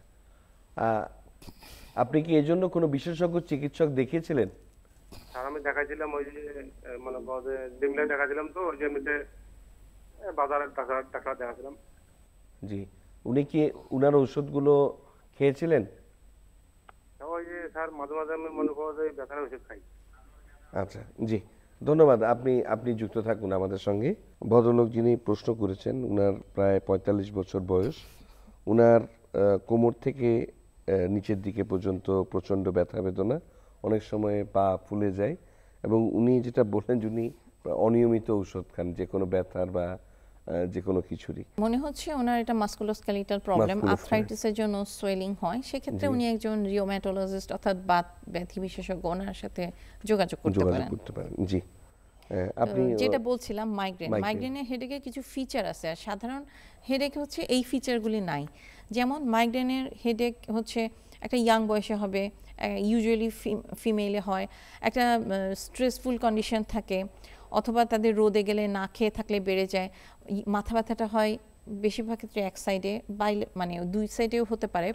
আপনি কি এজন্য কোনো বিশেষজ্ঞ চিকিৎসক দেখিয়েছিলেন? স্যার, আমি দেখাইছিলাম ওই যে মানে ডিমলায় দেখাইছিলাম, তো ওই যে এমনিতে বাজারের টাকা দেখাছিলাম। জি, উনি কি উনার ওষুধগুলো খেয়েছিলেন? ওই যে স্যার, মাঝে মাঝে আমি মনে করো যে ব্যথার ওষুধ খাই। আচ্ছা, জি, ধন্যবাদ। আপনি যুক্ত থাকুন আমাদের সঙ্গে। ভদ্রলোক যিনি প্রশ্ন করেছেন, উনার প্রায় 45 বছর বয়স। উনার কোমর থেকে নিচের দিকে পর্যন্ত প্রচণ্ড ব্যথা বেদনা, অনেক সময় পা ফুলে যায়, এবং উনি যেটা বললেন যে উনি অনিয়মিত ঔষধ খান যে কোনো ব্যথার বা যে কোনো কিছুরই। মনে হচ্ছে ওনার এটা মাসকুলোস্কেলিটাল প্রবলেম, আর্থ্রাইটিসের জন্য সোয়েলিং হয়। সেক্ষেত্রে উনি একজন রিওম্যাটোলজিস্ট অর্থাৎ বাত ব্যাধি বিশেষজ্ঞ, ওনার সাথে যোগাযোগ করতে পারেন। জি, আপনি যেটা বলছিলাম মাইগ্রেনের হেডেকের কিছু ফিচার আছে, আর সাধারণ হেডেক হচ্ছে এই ফিচারগুলি নাই। যেমন মাইগ্রেনের হেডেক হচ্ছে একটা ইয়াং বয়সে হবে, ইউজুয়ালি ফিমেলে হয়, একটা স্ট্রেসফুল কন্ডিশন থাকে, অথবা তাদের রোদে গেলে না খেয়ে থাকলে বেড়ে যায়। মাথা ব্যথাটা হয় বেশিরভাগ ক্ষেত্রে এক সাইডে, মানে দুই সাইডেও হতে পারে,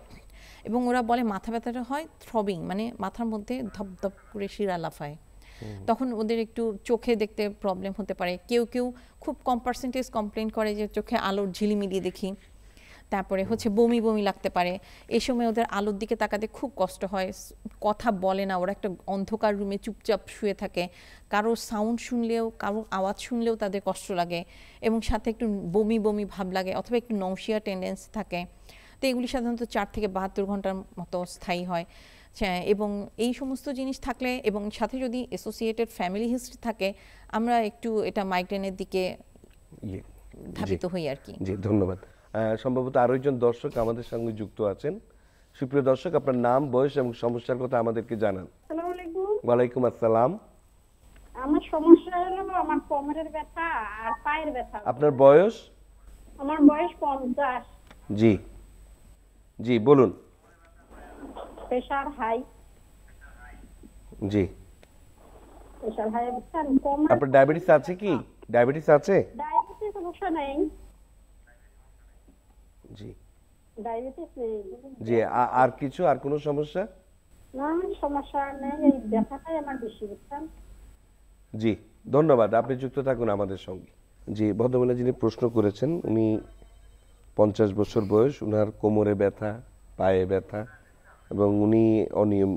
এবং ওরা বলে মাথা ব্যথাটা হয় থ্রবিং, মানে মাথার মধ্যে ধপধপ করে শিরা লাফায়। তখন ওদের একটু চোখে দেখতে প্রবলেম হতে পারে। কেউ খুব কম পার্সেন্টেজ কমপ্লেন করে যে চোখে আলোর ঝিলিমিলি দেখি। তারপরে হচ্ছে বমি বমি লাগতে পারে। এই সময় ওদের আলোর দিকে তাকাতে খুব কষ্ট হয়, কথা বলে না, ওরা একটা অন্ধকার রুমে চুপচাপ শুয়ে থাকে। কারোর সাউন্ড শুনলেও, কারোর আওয়াজ শুনলেও তাদের কষ্ট লাগে, এবং সাথে একটু বমি বমি ভাব লাগে, অথবা একটু নৌশিয়া টেন্ডেন্সি থাকে। তো এগুলি সাধারণত 4 থেকে 72 ঘন্টার মতো স্থায়ী হয়। এবং এই সমস্ত জিনিস থাকলে এবং সাথে যদি অ্যাসোসিয়েটেড ফ্যামিলি হিস্ট্রি থাকে আমরা একটু এটা মাইগ্রেনের দিকে ধাবিত হই আর কি। জি, ধন্যবাদ। সম্ভবত আরো একজন দর্শক আমাদের সঙ্গে যুক্ত আছেন। সুপ্রিয় দর্শক, আপনার নাম, বয়স এবং সমস্যার কথা আমাদেরকে জানান। আসসালামু আলাইকুম। ওয়ালাইকুম আসসালাম। আমার সমস্যা হলো আমার কোমরের ব্যথা আর পায়ের ব্যথা। আপনার বয়স? আমার বয়স 50। জি জি, বলুন। Pressure high. জি। প্রেসার হাই বুঝছেন? কোমর। আপনার ডায়াবেটিস আছে কি? ডায়াবেটিস আছে? ডায়াবেটিস সমস্যা নেই। জি। ডায়াবেটিস নেই। জি, আর কিছু, আর কোনো সমস্যা? না, সমস্যা নেই, এই ব্যথাটাই আমার বেশি বুঝছেন। জি, ধন্যবাদ। আপনি যুক্ত থাকুন আমাদের সঙ্গে। জি, ভদ্রমহিলা যিনি প্রশ্ন করেছেন উনি 50 বছর বয়স, উনার কোমরে ব্যথা, পায়ে ব্যথা এবং উনি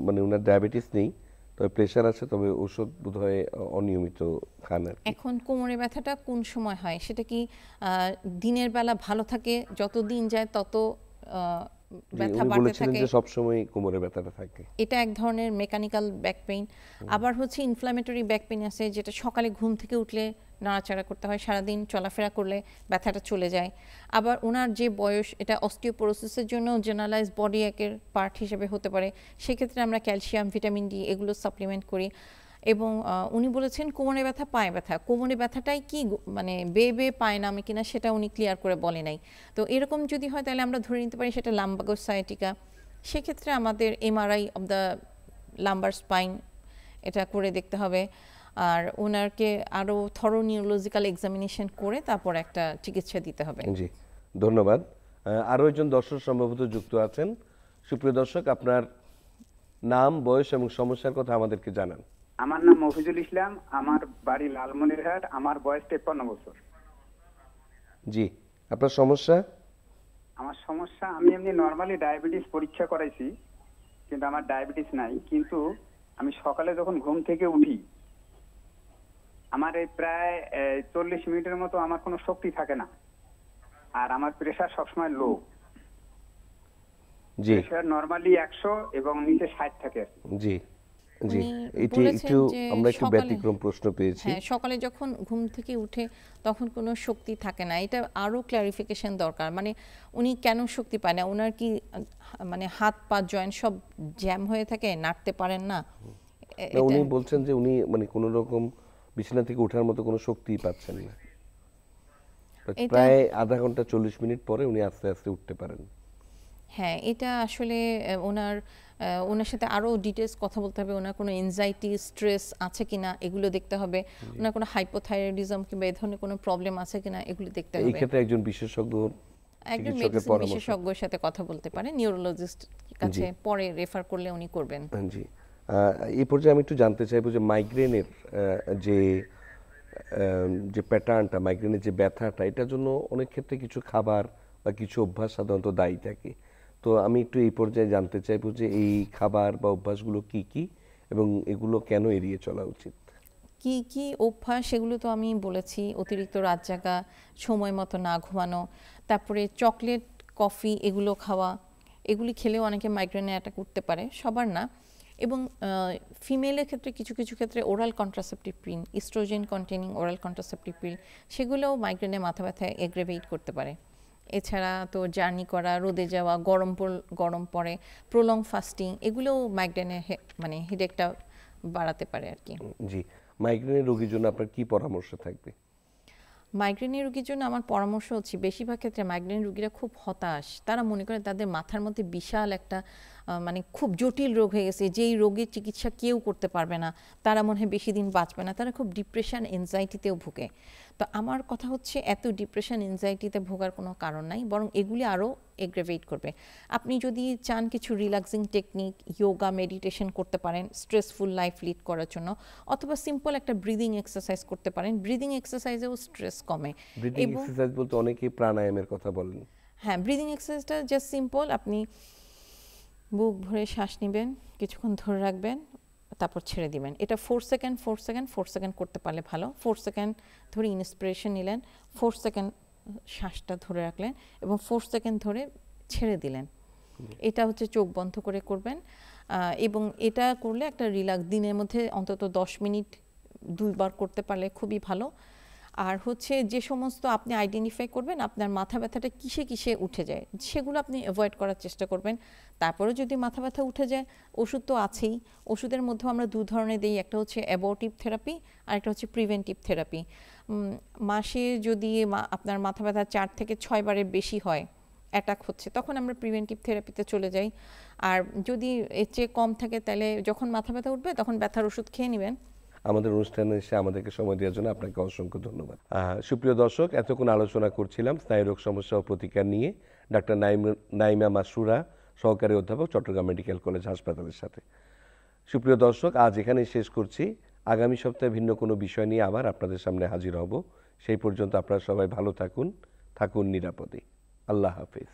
মানে উনার ডায়াবেটিস নেই, তবে প্রেশার আছে, তবে ওষুধ বোধহয় অনিয়মিত খান। এখন কোমরে ব্যথাটা কোন সময় হয়? সেটা কি দিনের বেলা ভালো থাকে, যত দিন যায় তত ব্যথা বাড়তে থাকে? যে সব সময় কোমরে ব্যথাটা থাকে। এটা এক ধরনের মেকানিক্যাল ব্যাক পেইন। আবার হচ্ছে ইনফ্ল্যামেটরি ব্যাক পেইন আছে, যেটা সকালে ঘুম থেকে উঠলে নাড়াচাড়া করতে হয়, সারাদিন চলাফেরা করলে ব্যথাটা চলে যায়। আবার ওনার যে বয়স, এটা অস্টিওপোরোসিসের জন্য জেনারেলাইজ বডি একের পার্ট হিসেবে হতে পারে, সেক্ষেত্রে আমরা ক্যালসিয়াম, ভিটামিন ডি এগুলো সাপ্লিমেন্ট করি। এবং উনি বলেছেন কোমরে ব্যথা, পায়ে ব্যথা। কোমরে ব্যথাটাই কি মানে বেয়ে পায় নামে কিনা সেটা উনি ক্লিয়ার করে বলে নাই। তো এরকম যদি হয় তাহলে আমরা ধরে নিতে পারি সেটা লাম্বাগো সায়াটিকা। সেক্ষেত্রে আমাদের MRI of the lumber spine এটা করে দেখতে হবে, আর ওনারকে আরও থরো নিউরোলজিক্যাল এক্সামিনেশন করে তারপর একটা চিকিৎসা দিতে হবে। জি, ধন্যবাদ। আরও একজন দর্শক সম্ভবত যুক্ত আছেন। সুপ্রিয় দর্শক, আপনার নাম, বয়স এবং সমস্যার কথা আমাদেরকে জানান। আমার নাম মফিজুল ইসলাম, আমার বাড়ি লালমনিরহাট, আমার বয়স 53 বছর। জি, আপনার সমস্যা? আমার সমস্যা, আমি এমনি নরমালি ডায়াবেটিস পরীক্ষা করাইছি, কিন্তু আমার ডায়াবেটিস নাই। কিন্তু আমি সকালে যখন ঘুম থেকে উঠি, আমার এই প্রায় 40 মিনিটের মতো আমার কোনো শক্তি থাকে না, আর আমার প্রেসার সবসময় লো। জি, প্রেসার নরমালি 100 এবং নিচে 60 থাকে। জি জি, এটি একটু আমরা একটু ব্যতিক্রম প্রশ্ন পেয়েছি। হ্যাঁ, সকালে যখন ঘুম থেকে উঠে তখন কোনো শক্তি থাকে না, এটা আরো ক্লারিফিকেশন দরকার। মানে উনি কেন শক্তি পায় না? ওনার কি মানে হাত পা জয়েন্ট সব জ্যাম হয়ে থাকে, নাড়তে পারেন না? উনি বলছেন যে উনি মানে কোনো রকম বিছানা থেকে ওঠার মতো কোনো শক্তি পাচ্ছেন না, প্রায় আধা ঘন্টা 40 মিনিট পরে উনি আস্তে আস্তে উঠতে পারেন। হ্যাঁ, এটা আসলে ওনার সাথে আরো ডিটেইলস কথা বলতে হবে। ওনার কোনো এনজাইটি, স্ট্রেস আছে কিনা এগুলো দেখতে হবে। ওনার কোনো হাইপোথাইরয়েডিজম কিংবা এই ধরনের কোনো প্রবলেম আছে কিনা এগুলো দেখতে হবে। এই ক্ষেত্রে একজন বিশেষজ্ঞের সাথে কথা বলতে পারেন, নিউরোলজিস্ট কাছে পরে রেফার করলে উনি করবেন। জি, এই পর্যায়ে আমি একটু জানতে চাইবো যে মাইগ্রেনের যে প্যাটার্নটা, মাইগ্রেনের যে ব্যথাটা, এটার জন্য অনেক ক্ষেত্রে কিছু খাবার বা কিছু অভ্যাস সাধারণত দায়ী থাকে। তো আমি একটু এই পর্যায়ে জানতে চাইবো যে এই খাবার বা অভ্যাসগুলো কি কি এবং এগুলো কেন এড়িয়ে চলা উচিত? কি কি অভ্যাস সেগুলো তো আমি বলেছি। অতিরিক্ত রাত জাগা, সময় মতো না ঘুমানো, তারপরে চকলেট, কফি এগুলো খাওয়া, এগুলি খেলেও অনেকে মাইগ্রেনে অ্যাটাক করতে পারে, সবার না। এবং ফিমেলের ক্ষেত্রে কিছু কিছু ক্ষেত্রে oral contraceptive pill, oestrogen containing oral contraceptive pill, সেগুলোও মাইগ্রেনে মাথা ব্যথা এগ্রেভেট করতে পারে। এছাড়া তো জার্নি করা, রোদে যাওয়া, গরম পড়ে, প্রলং ফাস্টিং, এগুলোও মাইগ্রেনের মানে হেডেকটা বাড়াতে পারে আর কি। জি, মাইগ্রেনের রোগীর জন্য আপনার কি পরামর্শ থাকবে? মাইগ্রেনের রোগীর জন্য আমার পরামর্শ হচ্ছে, বেশিরভাগ ক্ষেত্রে মাইগ্রেন রোগীরা খুব হতাশ। তারা মনে করে তাদের মাথার মধ্যে বিশাল একটা মানে খুব জটিল রোগ হয়ে গেছে, যেই রোগের চিকিৎসা কেউ করতে পারবে না, তারা মনে হয় বেশি দিন বাঁচবে না। তারা খুব ডিপ্রেশন, এনজাইটিতেও ভুগে। তো আমার কথা হচ্ছে, এত ডিপ্রেশন, এনজাইটিতে ভোগার কোনো কারণ নাই, বরং এগুলি আরও এগ্রেভেট করবে। আপনি যদি চান কিছু রিল্যাক্সিং টেকনিক, যোগা, মেডিটেশন করতে পারেন স্ট্রেসফুল লাইফ লিড করার জন্য, অথবা সিম্পল একটা ব্রিদিং এক্সারসাইজ করতে পারেন। ব্রিদিং এক্সারসাইজেও স্ট্রেস কমে। ব্রিদিং এক্সারসাইজ বলতে অনেকেই প্রাণায়ামের কথা বলেন। হ্যাঁ, ব্রিদিং এক্সারসাইজটা জাস্ট সিম্পল। আপনি বুক ভরে শ্বাস নেবেন, কিছুক্ষণ ধরে রাখবেন, তারপর ছেড়ে দিবেন। এটা 4 সেকেন্ড করতে পারলে ভালো। 4 সেকেন্ড ধরে ইন্সপিরেশন নিলেন, 4 সেকেন্ড শ্বাসটা ধরে রাখলেন এবং 4 সেকেন্ড ধরে ছেড়ে দিলেন। এটা হচ্ছে চোখ বন্ধ করে করবেন, এবং এটা করলে একটা রিল্যাক্স, দিনের মধ্যে অন্তত 10 মিনিট 2 বার করতে পারলে খুবই ভালো। আর হচ্ছে যে সমস্ত আপনি আইডেন্টিফাই করবেন আপনার মাথা ব্যথাটা কিসে কিসে উঠে যায়, সেগুলো আপনি অ্যাভয়েড করার চেষ্টা করবেন। তারপরে যদি মাথা ব্যথা উঠে যায়, ওষুধ তো আছেই। ওষুধের মধ্যেও আমরা 2 ধরনের দিই, একটা হচ্ছে অ্যাবর্টিভ থেরাপি আর একটা হচ্ছে প্রিভেন্টিভ থেরাপি। মাসে যদি আপনার মাথা ব্যথা 4 থেকে 6 বারের বেশি হয়, অ্যাটাক হচ্ছে, তখন আমরা প্রিভেন্টিভ থেরাপিতে চলে যাই। আর যদি এর চেয়ে কম থাকে, তাহলে যখন মাথা ব্যথা উঠবে তখন ব্যথার ওষুধ খেয়ে নেবেন। আমাদের অনুষ্ঠানে এসে আমাদেরকে সময় দেওয়ার জন্য আপনাকে অসংখ্য ধন্যবাদ। সুপ্রিয় দর্শক, এতক্ষণ আলোচনা করছিলাম স্নায়ুরোগ সমস্যা ও প্রতিকার নিয়ে ডাক্তার নাইমা মাসরুরা, সহকারী অধ্যাপক, চট্টগ্রাম মেডিকেল কলেজ হাসপাতালের সাথে। সুপ্রিয় দর্শক, আজ এখানেই শেষ করছি। আগামী সপ্তাহে ভিন্ন কোনো বিষয় নিয়ে আবার আপনাদের সামনে হাজির হব। সেই পর্যন্ত আপনারা সবাই ভালো থাকুন, থাকুন নিরাপদে। আল্লাহ হাফেজ।